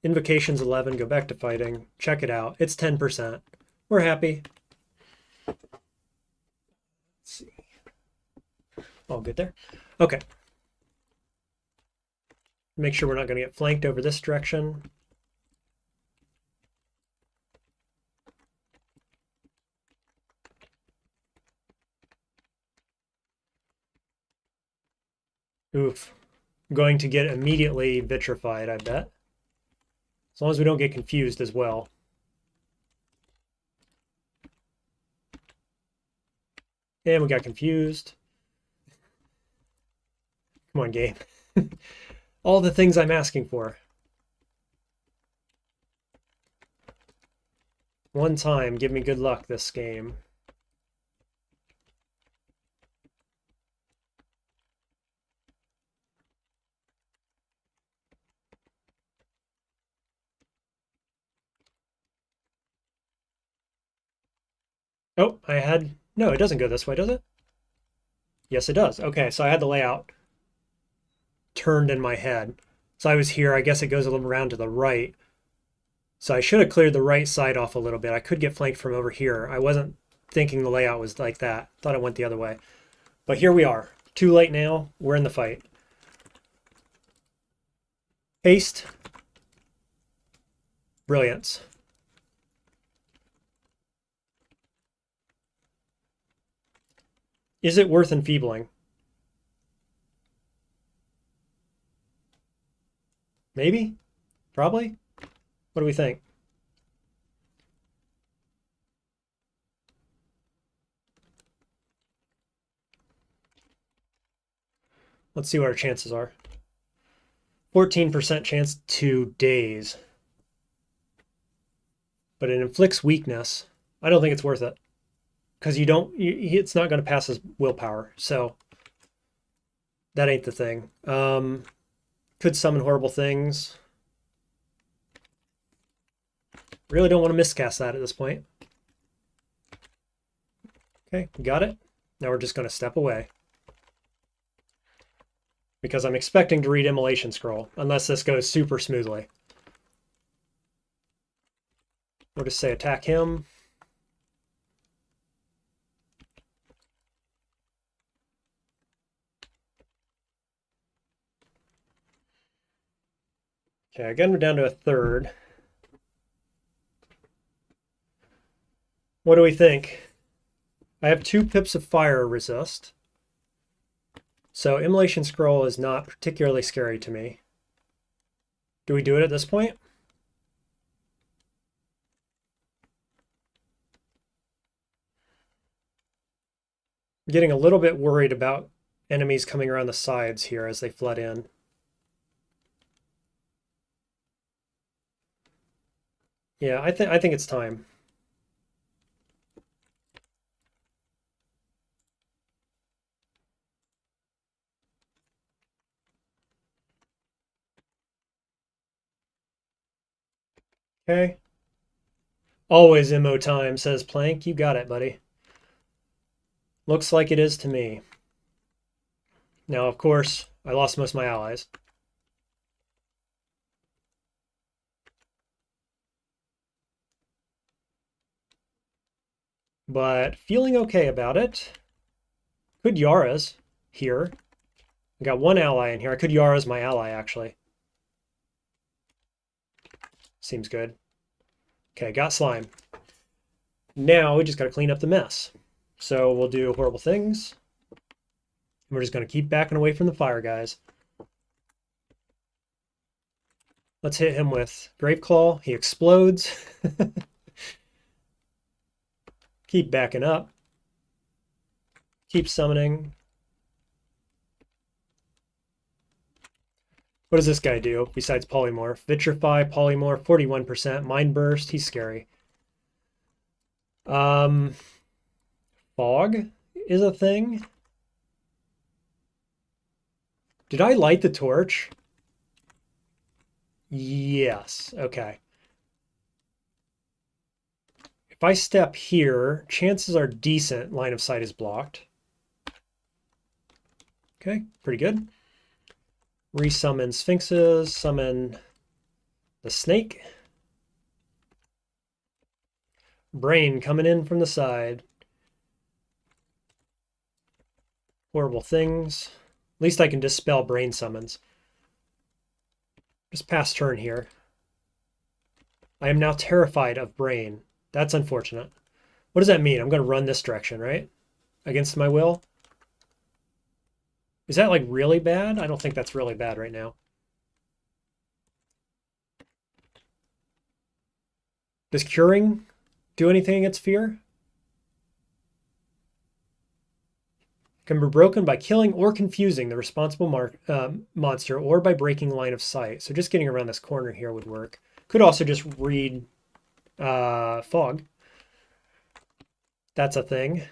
[SPEAKER 1] Invocations 11, go back to fighting. Check it out. It's 10%. We're happy. Let's see. All good there. Okay. Make sure we're not going to get flanked over this direction. Oof. I'm going to get immediately vitrified, I bet. As long as we don't get confused as well. And we got confused. Come on, game. All the things I'm asking for. One time, give me good luck this game. Oh, no, it doesn't go this way, does it? Yes, it does. Okay, so I had the layout turned in my head. So I was here, I guess it goes a little around to the right. So I should have cleared the right side off a little bit. I could get flanked from over here. I wasn't thinking the layout was like that. Thought it went the other way. But here we are. Too late now. We're in the fight. Haste. Brilliance. Is it worth enfeebling? Maybe? Probably? What do we think? Let's see what our chances are. 14% chance to daze. But it inflicts weakness. I don't think it's worth it. Because it's not going to pass his willpower. So that ain't the thing. Could summon horrible things. Really don't want to miscast that at this point. Okay, got it. Now we're just going to step away. because I'm expecting to read Immolation Scroll, unless this goes super smoothly. We'll just say attack him. Okay, again, we're down to a third. What do we think? I have 2 pips of fire resist. So Immolation Scroll is not particularly scary to me. Do we do it at this point? I'm getting a little bit worried about enemies coming around the sides here as they flood in. Yeah, I think it's time. Okay. Always MO time, says Plank. You got it, buddy. Looks like it is to me. Now, of course, I lost most of my allies. But feeling okay about it. Could Yara's here. I got 1 ally in here. I could Yara's my ally, actually. Seems good. Okay, got slime. Now we just got to clean up the mess. So we'll do horrible things. We're just going to keep backing away from the fire guys. Let's hit him with Graveclaw. He explodes. Keep backing up. Keep summoning. What does this guy do besides Polymorph? Vitrify, Polymorph, 41%. Mind Burst, he's scary. Fog is a thing. Did I light the torch? Yes, okay. If I step here, chances are decent line of sight is blocked. Okay, pretty good. Resummon Sphinxes, summon the snake. Brain coming in from the side. Horrible things. At least I can dispel brain summons. Just pass turn here. I am now terrified of brain. That's unfortunate. What does that mean? I'm going to run this direction, right? Against my will? Is that like really bad? I don't think that's really bad right now. Does curing do anything against fear? Can be broken by killing or confusing the responsible monster or by breaking line of sight. So just getting around this corner here would work. Could also just read fog. That's a thing.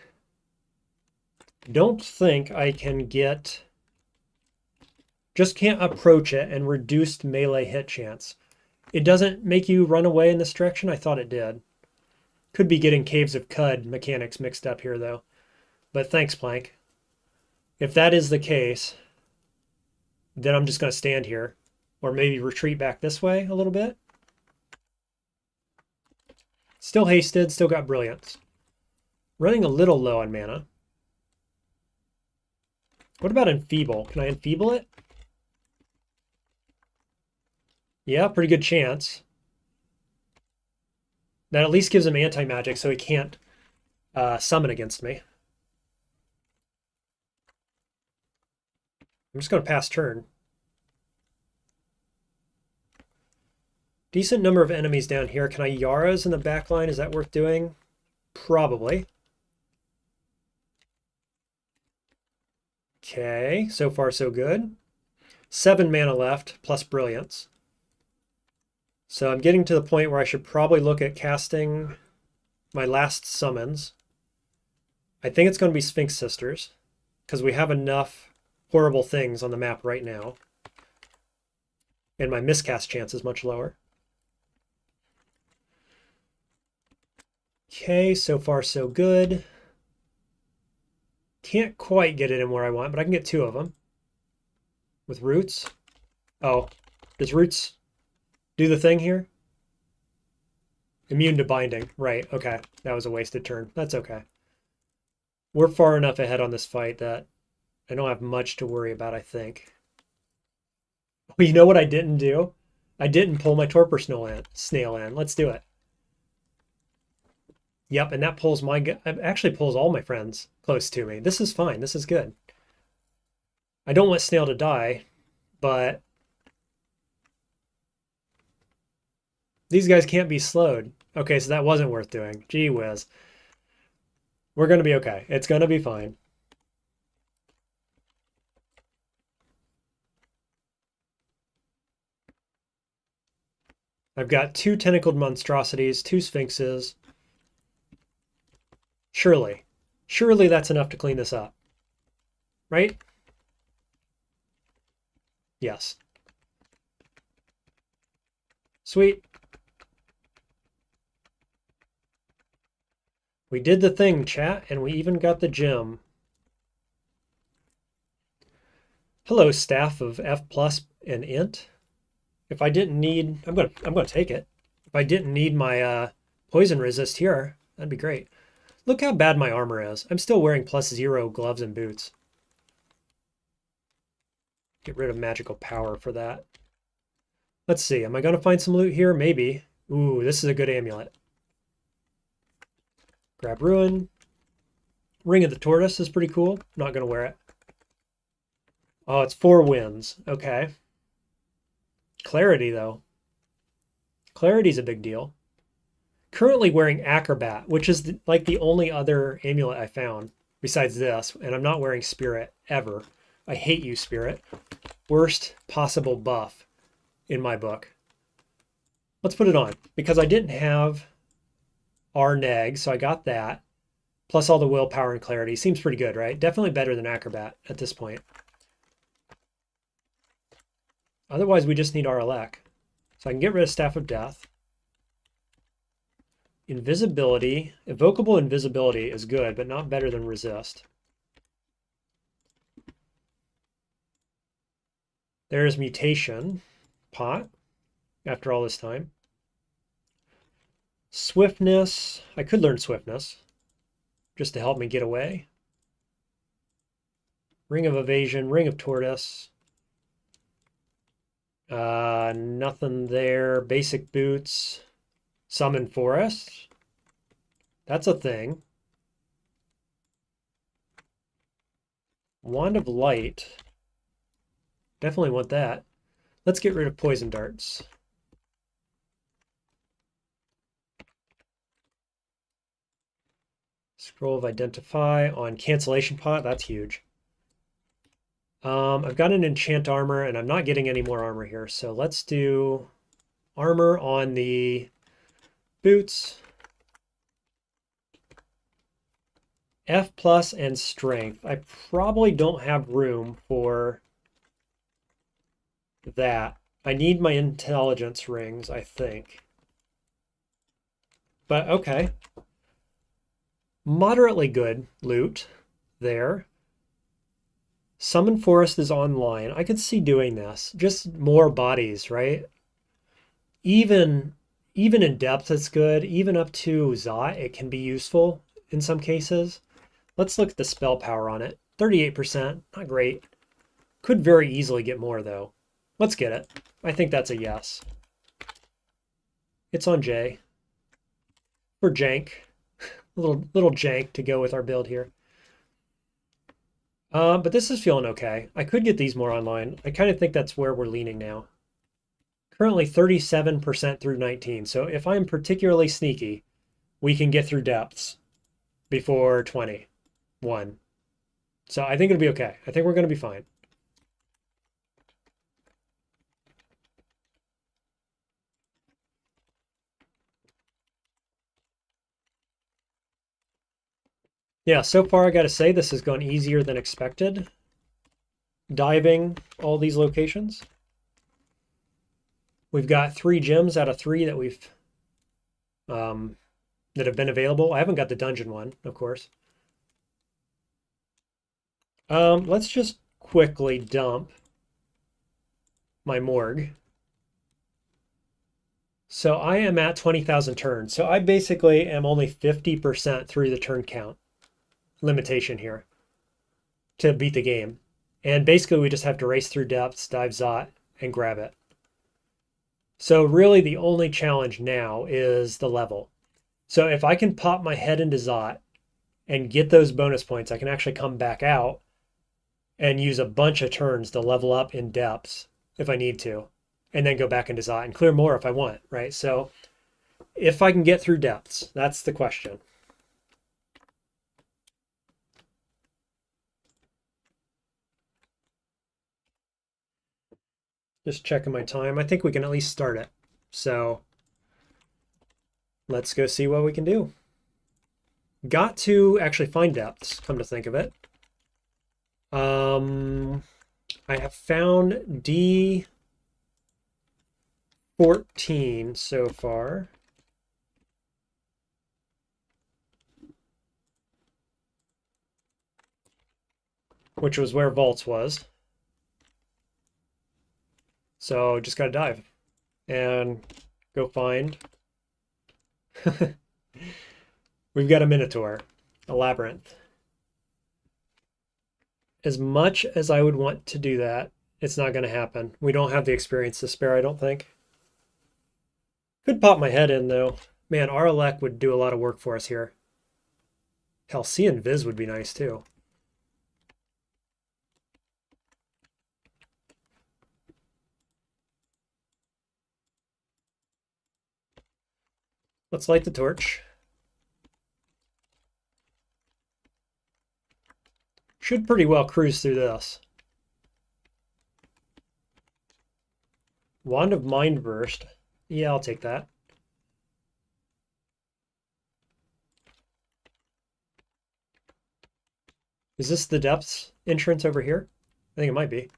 [SPEAKER 1] Don't think I can get... Just can't approach it and reduced melee hit chance. It doesn't make you run away in this direction? I thought it did. Could be getting Caves of Cud mechanics mixed up here, though. But thanks, Plank. If that is the case, then I'm just going to stand here. Or maybe retreat back this way a little bit. Still hasted, still got brilliance. Running a little low on mana. What about enfeeble? Can I enfeeble it? Yeah, pretty good chance. That at least gives him anti-magic so he can't summon against me. I'm just going to pass turn. Decent number of enemies down here. Can I Yara's in the back line? Is that worth doing? Probably. Okay, so far so good. 7 mana left, plus brilliance. So I'm getting to the point where I should probably look at casting my last summons. I think it's going to be Sphinx Sisters, because we have enough horrible things on the map right now. And my miscast chance is much lower. Okay, so far so good. Can't quite get it in where I want, but I can get 2 of them. with roots. Oh, does roots do the thing here? Immune to binding. Right, okay. That was a wasted turn. That's okay. We're far enough ahead on this fight that I don't have much to worry about, I think. Well, you know what I didn't do? I didn't pull my torpor snail in. Let's do it. Yep, and that pulls actually pulls all my friends close to me. This is fine. This is good. I don't want snail to die, but these guys can't be slowed. Okay, so that wasn't worth doing. Gee whiz. We're going to be okay. It's going to be fine. I've got 2 tentacled monstrosities, 2 sphinxes. Surely that's enough to clean this up. Right? Yes. Sweet. We did the thing, chat, and we even got the gem. Hello, staff of F plus and int. If I didn't need, I'm gonna take it. If I didn't need my poison resist here, that'd be great. Look how bad my armor is. I'm still wearing +0 gloves and boots. Get rid of magical power for that. Let's see, am I gonna find some loot here? Maybe. Ooh, this is a good amulet. Grab Rune. Ring of the Tortoise is pretty cool. Not gonna wear it. Oh, it's 4 wins. Okay. Clarity, though. Clarity's a big deal. Currently wearing Acrobat, which is like the only other amulet I found besides this, and I'm not wearing Spirit ever. I hate you, Spirit. Worst possible buff in my book. Let's put it on, because I didn't have our neg, so I got that. Plus all the willpower and clarity. Seems pretty good, right? Definitely better than Acrobat at this point. Otherwise, we just need our elect. So I can get rid of Staff of Death. Invisibility. Evocable invisibility is good, but not better than resist. There's mutation. Pot. After all this time. Swiftness. I could learn swiftness. Just to help me get away. Ring of evasion. Ring of tortoise. Nothing there. Basic boots. Summon forest. That's a thing. Wand of light. Definitely want that. Let's get rid of poison darts. Scroll of identify on cancellation pot. That's huge. I've got an enchant armor, and I'm not getting any more armor here. So let's do armor on the boots. F plus and strength. I probably don't have room for that. I need my intelligence rings, I think. But okay. Moderately good loot there. Summon Forest is online. I could see doing this. Just more bodies, right? Even in depth it's good. Even up to Zot, it can be useful in some cases. Let's look at the spell power on it. 38%, not great. Could very easily get more though. Let's get it. I think that's a yes. It's on J. For jank. little jank to go with our build here. But this is feeling okay. I could get these more online. I kind of think that's where we're leaning now. Currently 37% through 19. So if I'm particularly sneaky, we can get through depths before 21. So I think it'll be okay. I think we're going to be fine. Yeah, so far I gotta say this has gone easier than expected. Diving all these locations. We've got 3 gems out of 3 that we've that have been available. I haven't got the dungeon one, of course. Let's just quickly dump my morgue. So I am at 20,000 turns. So I basically am only 50% through the turn count limitation here to beat the game. And basically we just have to race through depths, dive Zot, and grab it. So really the only challenge now is the level. So if I can pop my head into Zot and get those bonus points, I can actually come back out and use a bunch of turns to level up in depths if I need to, and then go back into Zot and clear more if I want, right? So if I can get through depths, that's the question. Just checking my time. I think we can at least start it. So let's go see what we can do. Got to actually find depths, come to think of it. I have found D14 so far. Which was where Vaults was. So just gotta dive and go find. We've got a Minotaur, a Labyrinth. As much as I would want to do that, it's not going to happen. We don't have the experience to spare, I don't think. Could pop my head in, though. Man, Aralek would do a lot of work for us here. Hell, Sea and Viz would be nice, too. Let's light the torch. Should pretty well cruise through this. Wand of Mind Burst. Yeah, I'll take that. Is this the depths entrance over here? I think it might be.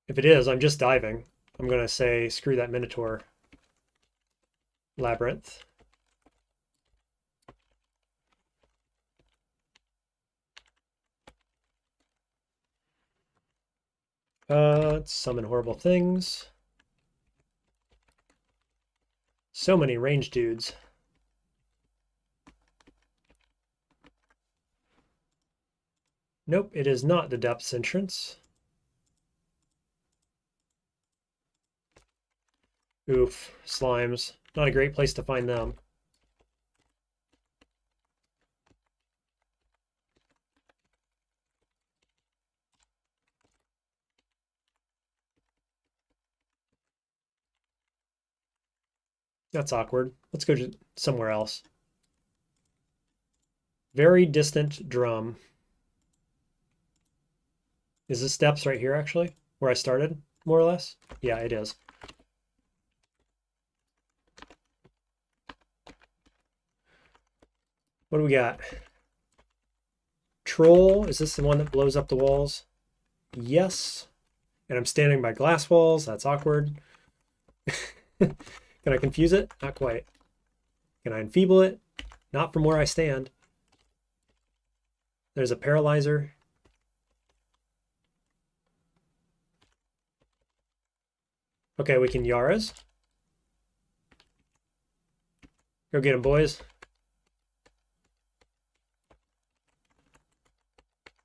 [SPEAKER 1] If it is, I'm just diving. I'm going to say, screw that Minotaur Labyrinth. Let's summon horrible things. So many range dudes. Nope, it is not the depths entrance. Oof, slimes. Not a great place to find them. That's awkward. Let's go to somewhere else. Very distant drum. Is this depths right here, actually? Where I started, more or less? Yeah, it is. What do we got? Troll. Is this the one that blows up the walls? Yes. And I'm standing by glass walls. That's awkward. Can I confuse it? Not quite. Can I enfeeble it? Not from where I stand. There's a paralyzer. Okay, we can Yaras. Go get him, boys.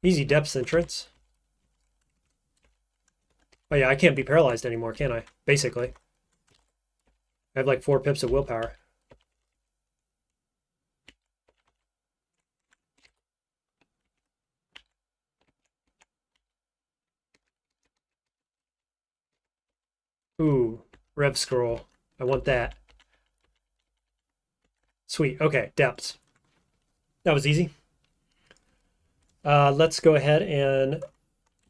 [SPEAKER 1] Easy depths entrance. Oh yeah, I can't be paralyzed anymore, can I? Basically. I have like 4 pips of willpower. Ooh, Rev Scroll. I want that. Sweet. Okay, depths. That was easy. Let's go ahead and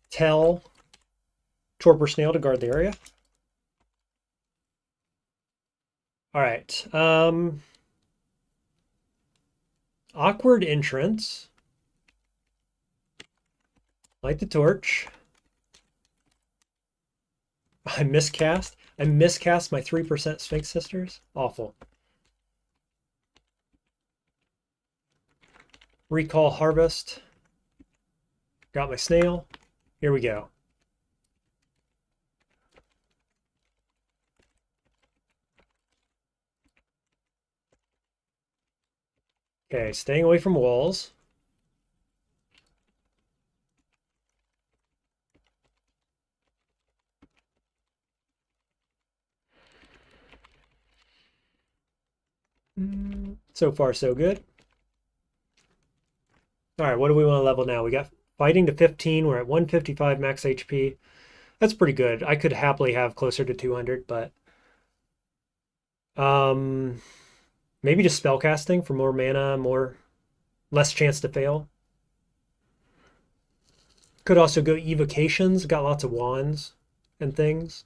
[SPEAKER 1] tell Torpor Snail to guard the area. All right. Awkward entrance. Light the torch. I miscast. I miscast my 3% Sphinx Sisters. Awful. Recall harvest. Got my snail. Here we go. Okay, staying away from walls. So far, so good. All right, what do we want to level now? We got fighting to 15. We're at 155 max HP. That's pretty good. I could happily have closer to 200, but maybe just spellcasting for more mana, less chance to fail. Could also go evocations. Got lots of wands and things.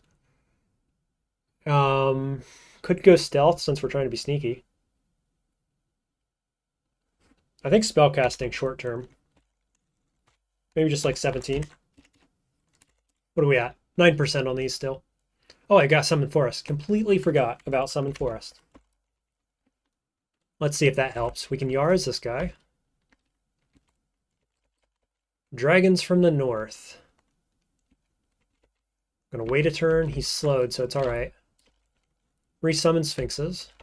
[SPEAKER 1] Could go stealth since we're trying to be sneaky. I think spellcasting short term. Maybe just like 17. What are we at? 9% on these still. Oh, I got Summon Forest. Completely forgot about Summon Forest. Let's see if that helps. We can Yars this guy. Dragons from the north. I'm gonna wait a turn. He's slowed, so it's all right. Resummon Sphinxes.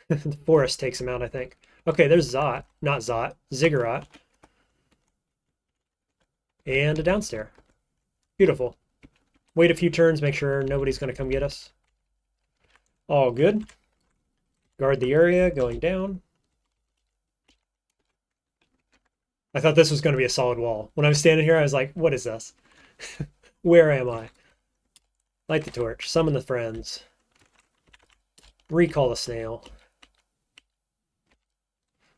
[SPEAKER 1] The forest takes him out, I think. Okay, there's Zot. Not Zot. Ziggurat. And a downstair. Beautiful. Wait a few turns, make sure nobody's going to come get us. All good. Guard the area, going down. I thought this was going to be a solid wall. When I was standing here, I was like, what is this? Where am I? Light the torch. Summon the friends. Recall the snail.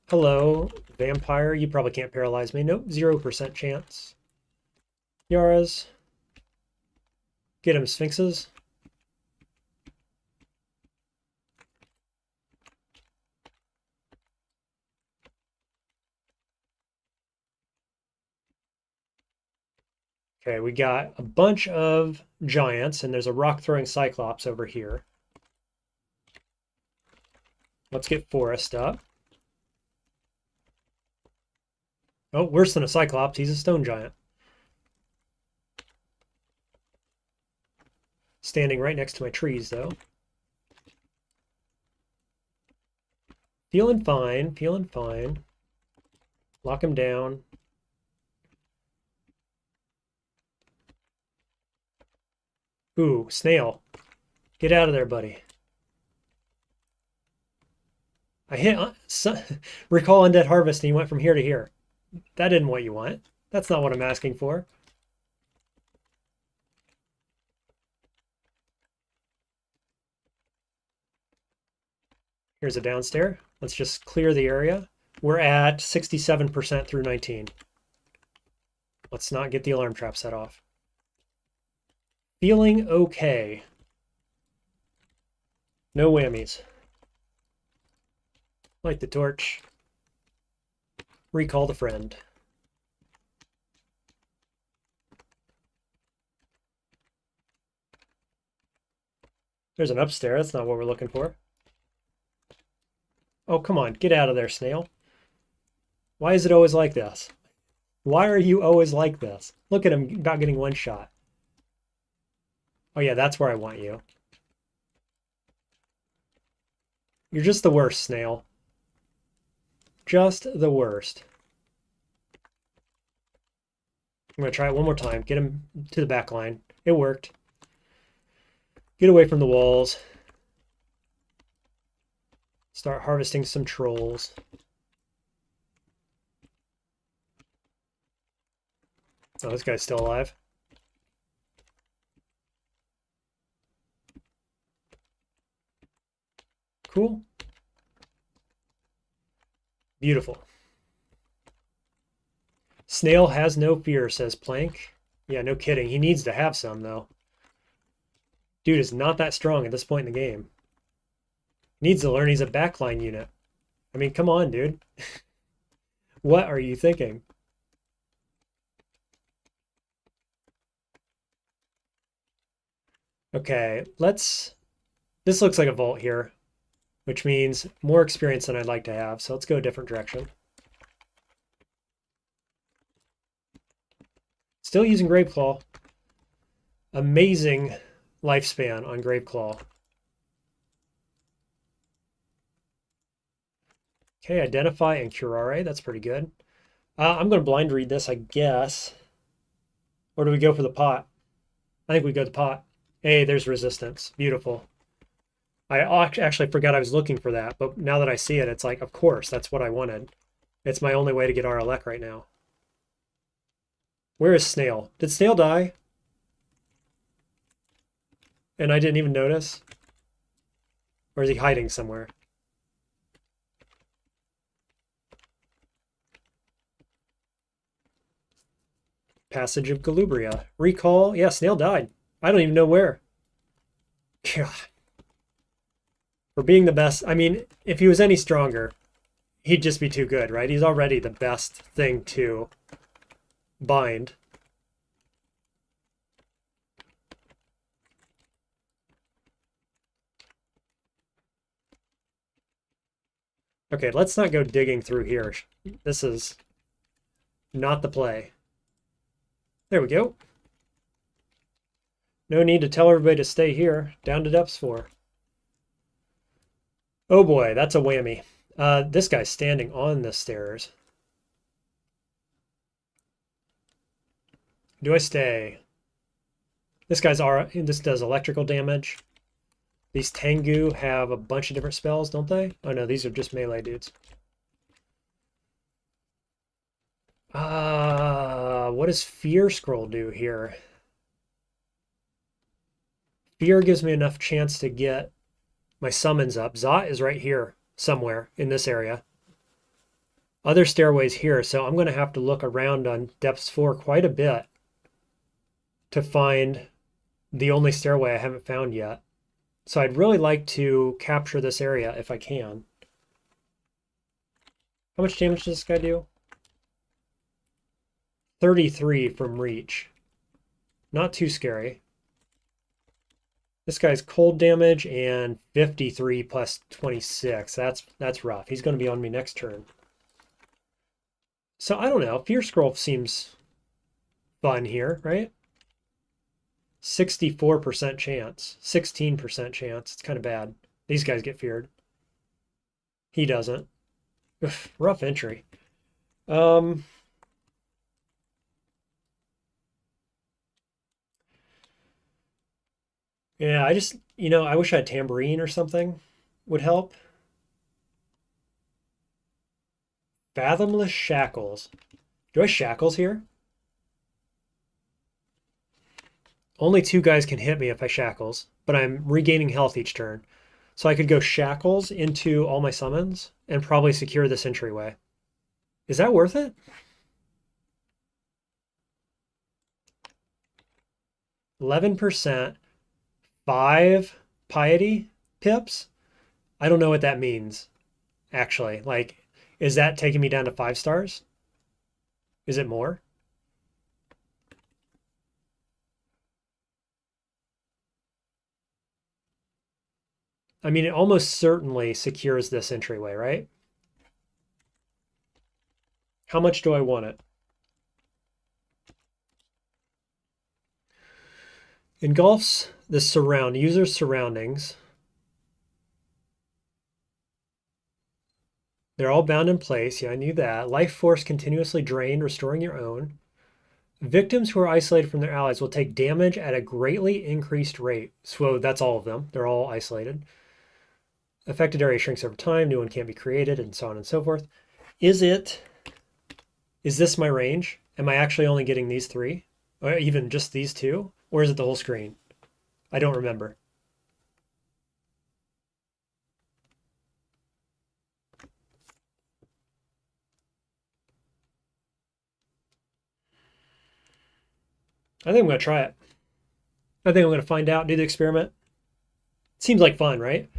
[SPEAKER 1] Hello, vampire. You probably can't paralyze me. Nope, 0% chance. Yaras. Get him, Sphinxes. Okay, we got a bunch of giants, and there's a rock-throwing cyclops over here. Let's get Forest up. Oh, worse than a cyclops, he's a stone giant. Standing right next to my trees, though. Feeling fine, feeling fine. Lock him down. Ooh, snail. Get out of there, buddy. I hit recall undead harvest and he went from here to here. That isn't what you want. That's not what I'm asking for. Here's a downstair. Let's just clear the area. We're at 67% through 19. Let's not get the alarm trap set off. Feeling okay. No whammies. Light the torch. Recall the friend. There's an upstairs. That's not what we're looking for. Oh, come on. Get out of there, snail. Why is it always like this? Why are you always like this? Look at him about getting one shot. Oh yeah, that's where I want you. You're just the worst, snail. Just the worst. I'm going to try it one more time. Get him to the back line. It worked. Get away from the walls. Start harvesting some trolls. Oh, this guy's still alive. Cool. Beautiful. Snail has no fear, says Plank. Yeah, no kidding. He needs to have some, though. Dude is not that strong at this point in the game. Needs to learn he's a backline unit. I mean, come on, dude. What are you thinking? Okay, let's... This looks like a vault here. which means more experience than I'd like to have. So let's go a different direction. Still using Graveclaw. Amazing lifespan on Graveclaw. Okay, Identify and Curare. That's pretty good. I'm going to blind read this, I guess. Or do we go for the pot? I think we go to the pot. Hey, there's resistance. Beautiful. I actually forgot I was looking for that, but now that I see it, it's like, of course, that's what I wanted. It's my only way to get RLEC right now. Where is Snail? Did Snail die? And I didn't even notice? Or is he hiding somewhere? Passage of Galubria. Recall. Yeah, Snail died. I don't even know where. God. For being the best. I mean, if he was any stronger, he'd just be too good, right? He's already the best thing to bind. Okay, let's not go digging through here. This is not the play. There we go. No need to tell everybody to stay here. Down to depths 4. Oh boy, that's a whammy. This guy's standing on the stairs. Do I stay? This does electrical damage. These Tengu have a bunch of different spells, don't they? Oh no, these are just melee dudes. What does Fear Scroll do here? Fear gives me enough chance to get my summons up. Zot is right here somewhere in this area. Other stairways here, so I'm going to have to look around on depths 4 quite a bit to find the only stairway I haven't found yet. So I'd really like to capture this area if I can. How much damage does this guy do? 33 from reach. Not too scary. This guy's cold damage and 53 plus 26. That's rough. He's going to be on me next turn. So I don't know. Fear Scroll seems fun here, right? 64% chance. 16% chance. It's kind of bad. These guys get feared. He doesn't. Ugh, rough entry. Yeah, I just, I wish I had Tambourine or something would help. Fathomless Shackles. Do I Shackles here? Only 2 guys can hit me if I Shackles, but I'm regaining health each turn. So I could go Shackles into all my summons and probably secure this entryway. Is that worth it? 11%, 5 piety pips? I don't know what that means, actually. Like, is that taking me down to 5 stars? Is it more? I mean, it almost certainly secures this entryway, right? How much do I want it? Engulfs the user's surroundings. They're all bound in place. Yeah, I knew that. Life force continuously drained, restoring your own. Victims who are isolated from their allies will take damage at a greatly increased rate. So that's all of them. They're all isolated. Affected area shrinks over time. New one can't be created, and so on and so forth. Is this my range? Am I actually only getting these 3? Or even just these 2? Or is it the whole screen? I don't remember. I think I'm going to try it. I think I'm going to find out, do the experiment. Seems like fun, right?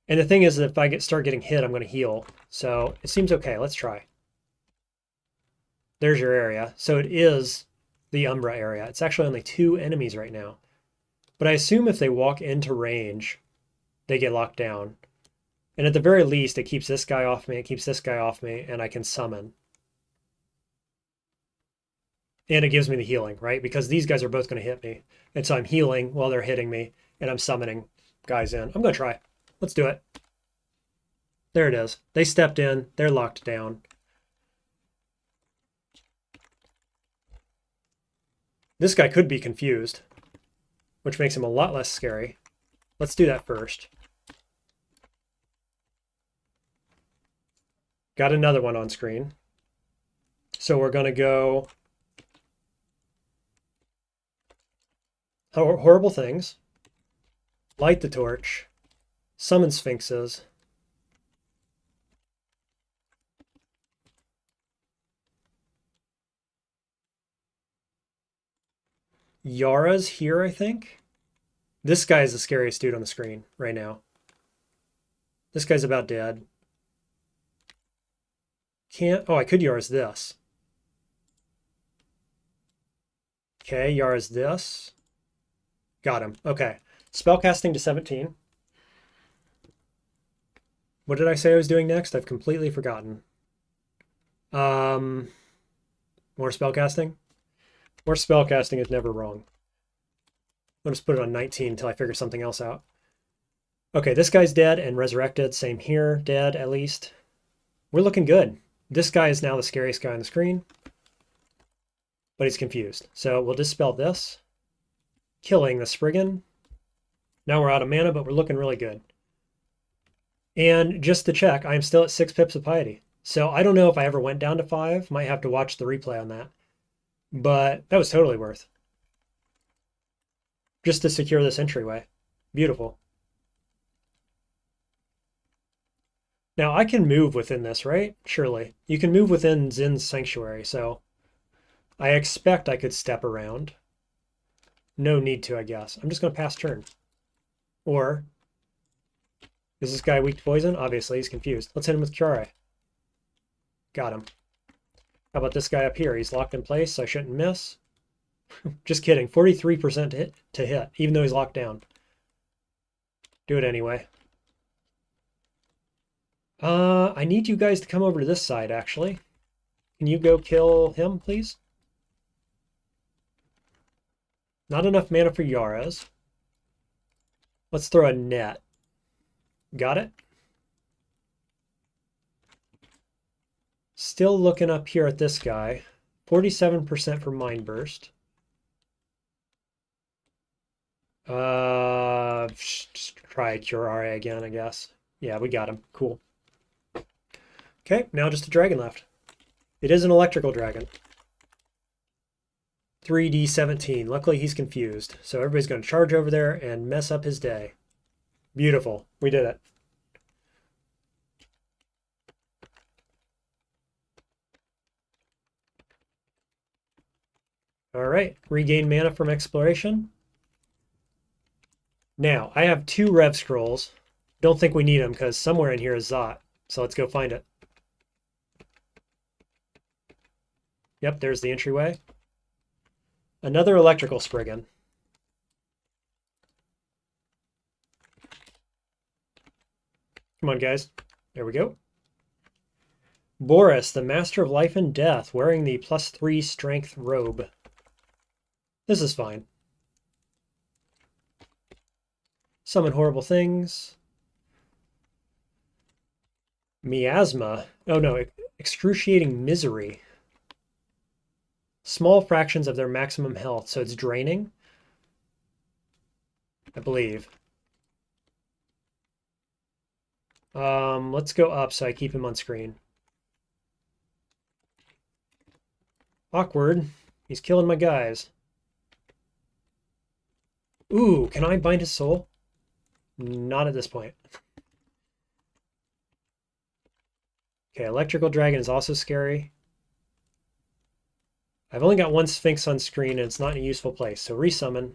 [SPEAKER 1] And the thing is that if I start getting hit, I'm going to heal. So it seems okay. Let's try. There's your area. So it is the Umbra area. It's actually only 2 enemies right now. But I assume if they walk into range, they get locked down. And at the very least, it keeps this guy off me, it keeps this guy off me, and I can summon. And it gives me the healing, right? Because these guys are both going to hit me. And so I'm healing while they're hitting me, and I'm summoning guys in. I'm going to try. Let's do it. There it is. They stepped in. They're locked down. This guy could be confused, which makes him a lot less scary. Let's do that first. Got another one on screen. So we're going to go horrible things, light the torch, summon sphinxes, Yara's here, I think. This guy is the scariest dude on the screen right now. This guy's about dead. Can't... Oh, I could Yara's this. Okay, Yara's this. Got him. Okay. Spellcasting to 17. What did I say I was doing next? I've completely forgotten. More spellcasting? More spellcasting is never wrong. I'll just put it on 19 until I figure something else out. Okay, this guy's dead and resurrected. Same here, dead at least. We're looking good. This guy is now the scariest guy on the screen, but he's confused. So we'll dispel this, killing the Spriggan. Now we're out of mana, but we're looking really good. And just to check, I'm still at 6 pips of piety. So I don't know if I ever went down to 5. Might have to watch the replay on that. But that was totally worth. Just to secure this entryway. Beautiful. Now I can move within this, right? Surely. You can move within Zin's sanctuary, so I expect I could step around. No need to, I guess. I'm just going to pass turn. Or, is this guy weak to poison? Obviously, he's confused. Let's hit him with Curare. Got him. How about this guy up here? He's locked in place, so I shouldn't miss. Just kidding. 43% to hit, even though he's locked down. Do it anyway. I need you guys to come over to this side, actually. Can you go kill him, please? Not enough mana for Yara's. Let's throw a net. Got it? Still looking up here at this guy. 47% for Mind Burst. Just try Curare again, I guess. Yeah, we got him. Cool. Okay, now just a dragon left. It is an electrical dragon. 3d17. Luckily, he's confused. So everybody's going to charge over there and mess up his day. Beautiful. We did it. All right. Regain mana from exploration. Now, I have 2 Rev Scrolls. Don't think we need them because somewhere in here is Zot. So let's go find it. Yep, there's the entryway. Another electrical Spriggan. Come on, guys. There we go. Boris, the Master of Life and Death, wearing the +3 strength robe. This is fine. Summon horrible things. Miasma. Oh no, excruciating misery. Small fractions of their maximum health, so it's draining, I believe. Let's go up so I keep him on screen. Awkward. He's killing my guys. Ooh, can I bind his soul? Not at this point. Okay, electrical dragon is also scary. I've only got 1 Sphinx on screen and it's not in a useful place, so resummon.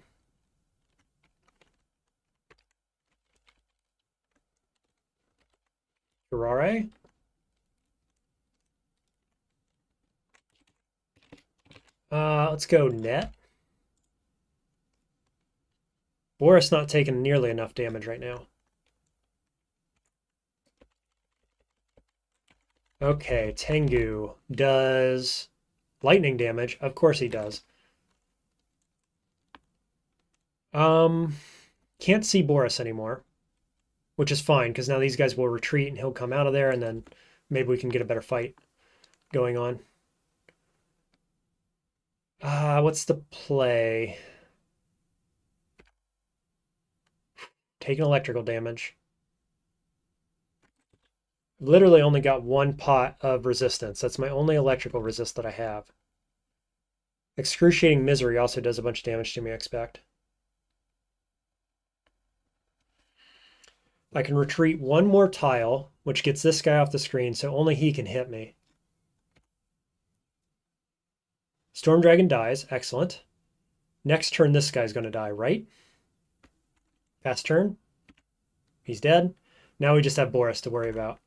[SPEAKER 1] Curare. Let's go net. Boris not taking nearly enough damage right now. Okay, Tengu does lightning damage. Of course he does. Can't see Boris anymore, which is fine because now these guys will retreat and he'll come out of there and then maybe we can get a better fight going on. What's the play? Taking electrical damage. Literally only got one pot of resistance. That's my only electrical resist that I have. Excruciating Misery also does a bunch of damage to me, I expect. I can retreat one more tile, which gets this guy off the screen, so only he can hit me. Storm Dragon dies. Excellent. Next turn, this guy's going to die, right? Past turn. He's dead. Now we just have Boris to worry about.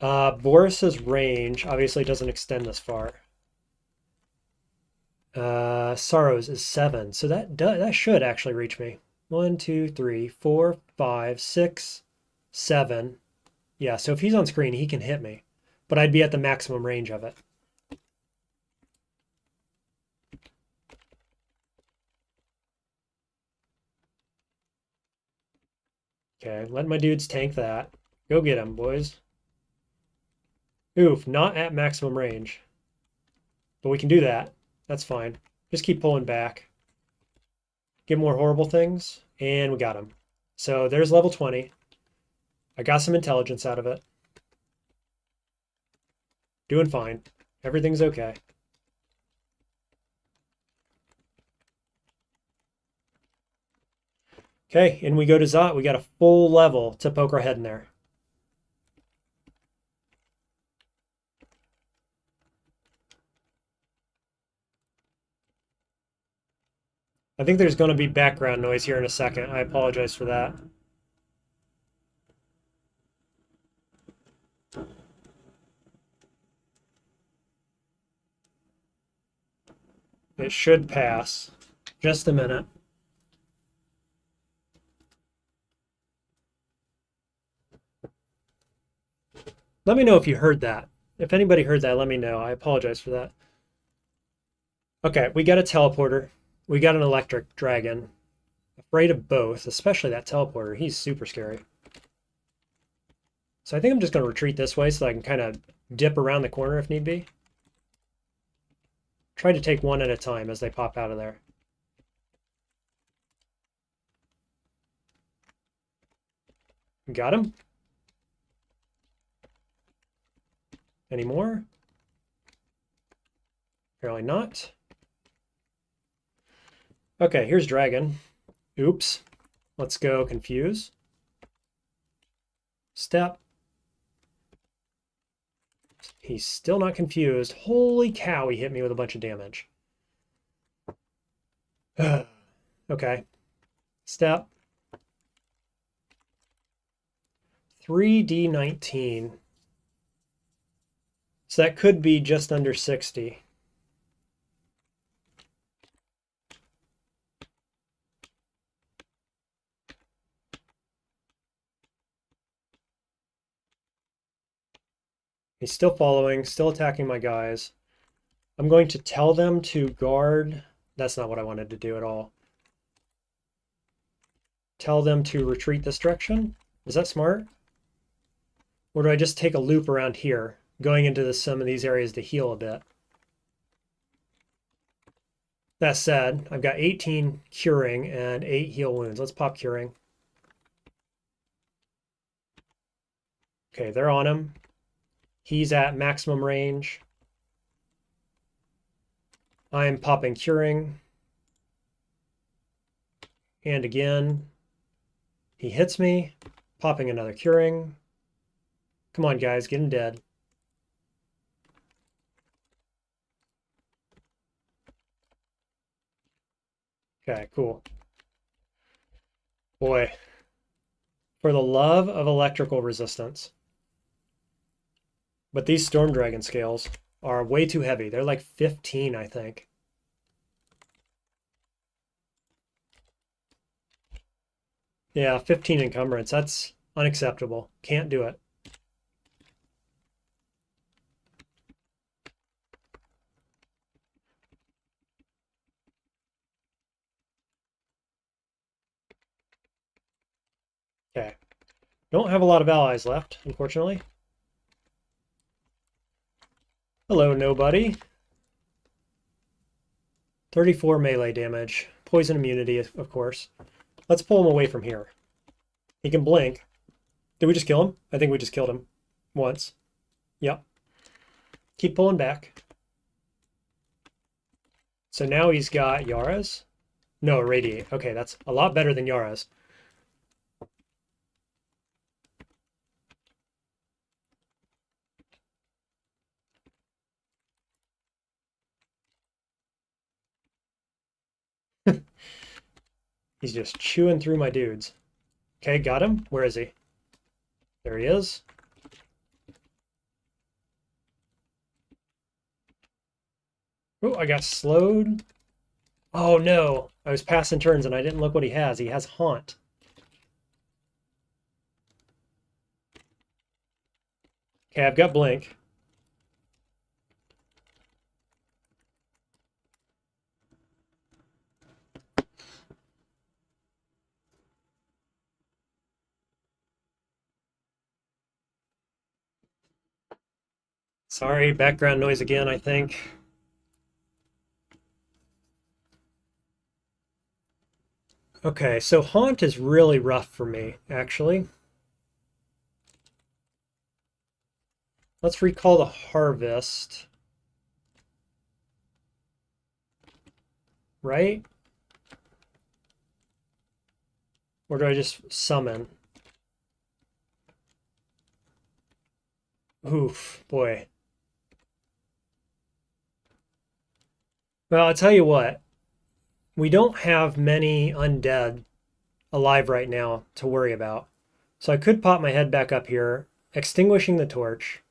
[SPEAKER 1] Boris's range obviously doesn't extend this far. Sorrows is 7, so that should actually reach me. 1, 2, 3, 4, 5, 6, 7. Yeah, so if he's on screen, he can hit me, but I'd be at the maximum range of it. Okay, let my dudes tank that. Go get him, boys. Oof, not at maximum range. But we can do that. That's fine. Just keep pulling back. Get more horrible things, and we got him. So there's level 20. I got some intelligence out of it. Doing fine. Everything's okay. Okay, and we go to Zot. We got a full level to poke our head in there. I think there's going to be background noise here in a second. I apologize for that. It should pass. Just a minute. Let me know if you heard that. If anybody heard that, let me know. I apologize for that. Okay, we got a teleporter. We got an electric dragon. Afraid of both, especially that teleporter. He's super scary. So I think I'm just going to retreat this way so I can kind of dip around the corner if need be. Try to take one at a time as they pop out of there. Got him. Any more? Apparently not. Okay, here's dragon. Oops. Let's go confuse. Step. He's still not confused. Holy cow, he hit me with a bunch of damage. Okay. Step. 3d19. So that could be just under 60. He's still following, still attacking my guys. I'm going to tell them to guard. That's not what I wanted to do at all. Tell them to retreat this direction. Is that smart? Or do I just take a loop around here, going into some of these areas to heal a bit? That said, I've got 18 curing and 8 heal wounds. Let's pop curing. Okay, they're on him. He's at maximum range. I'm popping curing. And again, he hits me, popping another curing. Come on, guys, get him dead. Okay, cool. Boy, for the love of electrical resistance. But these Storm Dragon scales are way too heavy. They're like 15, I think. Yeah, 15 encumbrance. That's unacceptable. Can't do it. Don't have a lot of allies left, unfortunately. Hello, nobody. 34 melee damage. Poison immunity, of course. Let's pull him away from here. He can blink. Did we just kill him? I think we just killed him. Once. Yep. Keep pulling back. So now he's got Yara's. No, Irradiate. Okay, that's a lot better than Yara's. He's just chewing through my dudes. Okay, got him. Where is he? There he is. Oh, I got slowed. Oh no, I was passing turns and I didn't look what he has. He has Haunt. Okay, I've got Blink. Sorry, background noise again, I think. Okay, so Haunt is really rough for me, actually. Let's recall the Harvest. Right? Or do I just summon? Oof, boy. Well, I'll tell you what. We don't have many undead alive right now to worry about. So I could pop my head back up here, extinguishing the torch.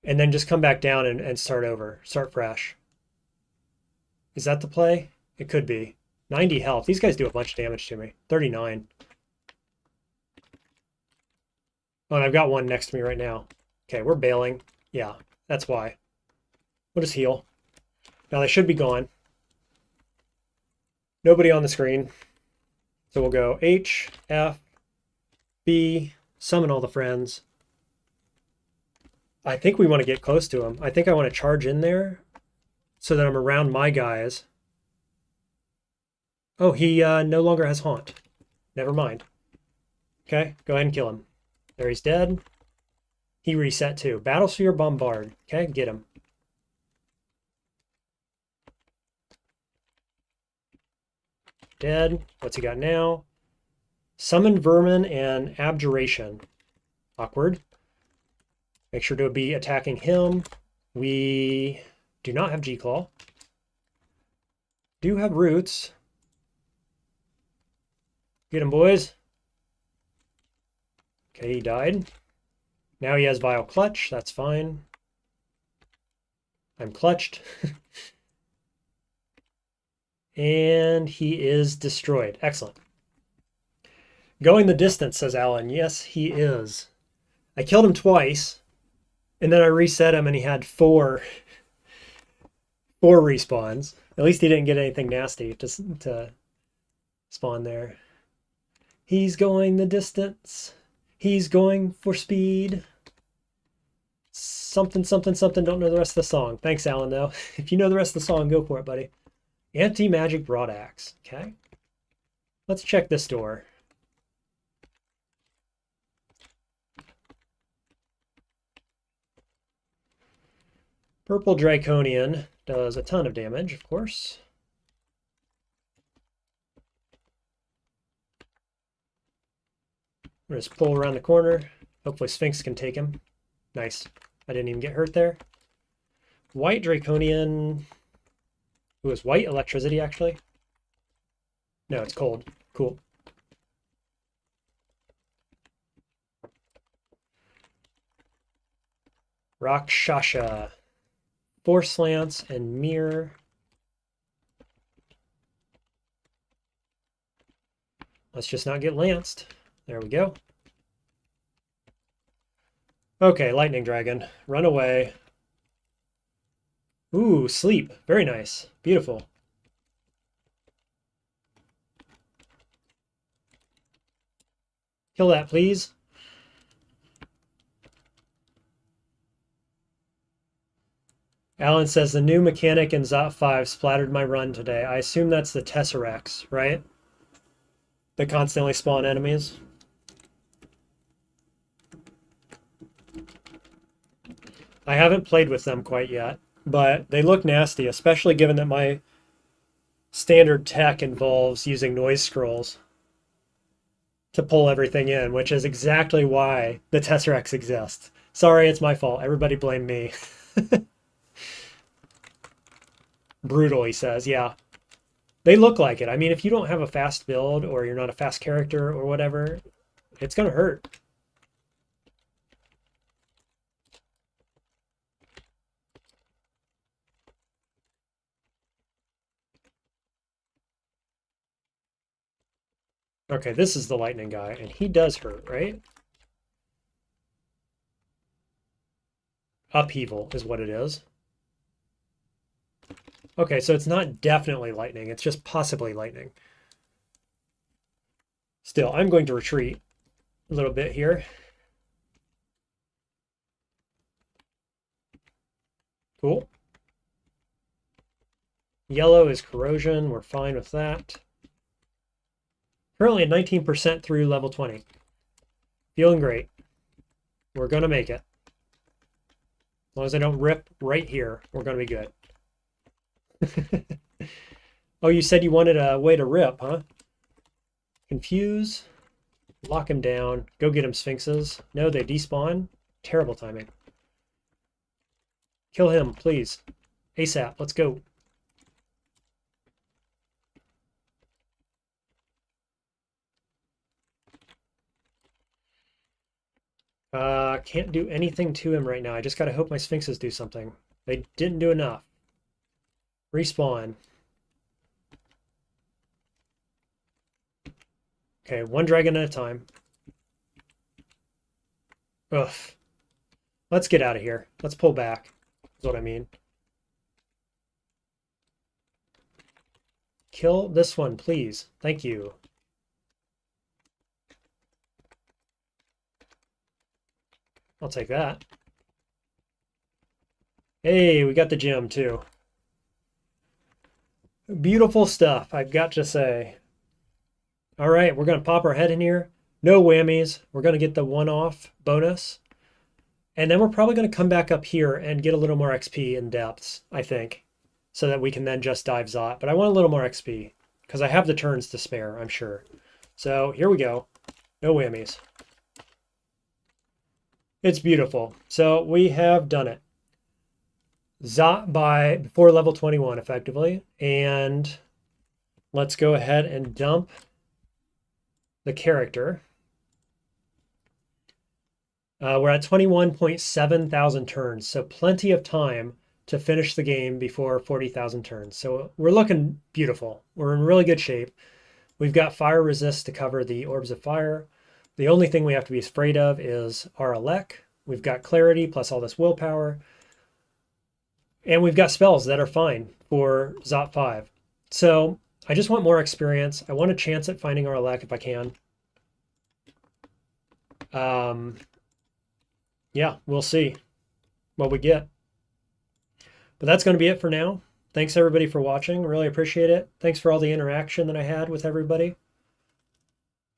[SPEAKER 1] And then just come back down and start over. Start fresh. Is that the play? It could be. 90 health. These guys do a bunch of damage to me. 39. Oh, and I've got one next to me right now. Okay, we're bailing. Yeah, that's why. We'll just heal. Now they should be gone. Nobody on the screen. So we'll go H, F, B, summon all the friends. I think we want to get close to him. I think I want to charge in there so that I'm around my guys. Oh, he no longer has Haunt. Never mind. Okay, go ahead and kill him. There, he's dead. He reset too. Battlesphere Bombard. Okay, get him. Dead. What's he got now? Summon Vermin and Abjuration. Awkward. Make sure to be attacking him. We do not have G-Claw. Do have Roots. Get him, boys. Okay, he died. Now he has Vile Clutch. That's fine. I'm clutched. And he is destroyed. Excellent. Going the distance, says Alan. Yes, he is. I killed him twice, and then I reset him, and he had four respawns. At least he didn't get anything nasty to spawn there. He's going the distance. He's going for speed. Something, something, something. Don't know the rest of the song. Thanks, Alan, though. If you know the rest of the song, go for it, buddy. Anti-magic broadaxe. Okay. Let's check this door. Purple Draconian does a ton of damage, of course. We'll just pull around the corner. Hopefully Sphinx can take him. Nice. I didn't even get hurt there. White Draconian. Ooh, is white electricity, actually? No, it's cold. Cool. Rakshasha. Force Lance and Mirror. Let's just not get lanced. There we go. Okay, Lightning Dragon. Run away. Ooh, sleep. Very nice. Beautiful. Kill that, please. Alan says the new mechanic in Zot 5 splattered my run today. I assume that's the Tesseracts, right? That constantly spawn enemies. I haven't played with them quite yet, but they look nasty, especially given that my standard tech involves using noise scrolls to pull everything in, which is exactly why the Tesseracts exist. Sorry, it's my fault. Everybody blame me. Brutal, he says. Yeah. They look like it. I mean, if you don't have a fast build or you're not a fast character or whatever, it's going to hurt. Okay, this is the lightning guy, and he does hurt, right? Upheaval is what it is. Okay, so it's not definitely lightning, it's just possibly lightning. Still, I'm going to retreat a little bit here. Cool. Yellow is corrosion, we're fine with that. Currently at 19% through level 20. Feeling great. We're going to make it. As long as I don't rip right here, we're going to be good. Oh, you said you wanted a way to rip, huh? Confuse. Lock him down. Go get him, Sphinxes. No, they despawn. Terrible timing. Kill him, please. ASAP. Let's go. Can't do anything to him right now. I just gotta hope my Sphinxes do something. They didn't do enough. Respawn. Okay, one dragon at a time. Ugh. Let's get out of here. Let's pull back, is what I mean. Kill this one, please. Thank you. I'll take that. Hey, we got the gem too. Beautiful stuff, I've got to say. All right, we're going to pop our head in here. No whammies. We're going to get the one-off bonus. And then we're probably going to come back up here and get a little more XP in depths, I think, so that we can then just dive Zot. But I want a little more XP because I have the turns to spare, I'm sure. So here we go. No whammies. It's beautiful. So we have done it. Zot before level 21, effectively. And let's go ahead and dump the character. We're at 21.7 thousand turns, so plenty of time to finish the game before 40,000 turns. So we're looking beautiful. We're in really good shape. We've got fire resist to cover the orbs of fire. The only thing we have to be afraid of is our elect. We've got clarity plus all this willpower. And we've got spells that are fine for Zot 5. So I just want more experience. I want a chance at finding our elect if I can. Yeah, we'll see what we get. But that's going to be it for now. Thanks everybody for watching. Really appreciate it. Thanks for all the interaction that I had with everybody.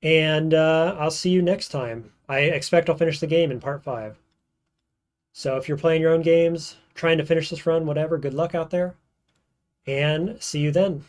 [SPEAKER 1] And I'll see you next time. I expect I'll finish the game in part 5. So if you're playing your own games, trying to finish this run, whatever, good luck out there. And see you then.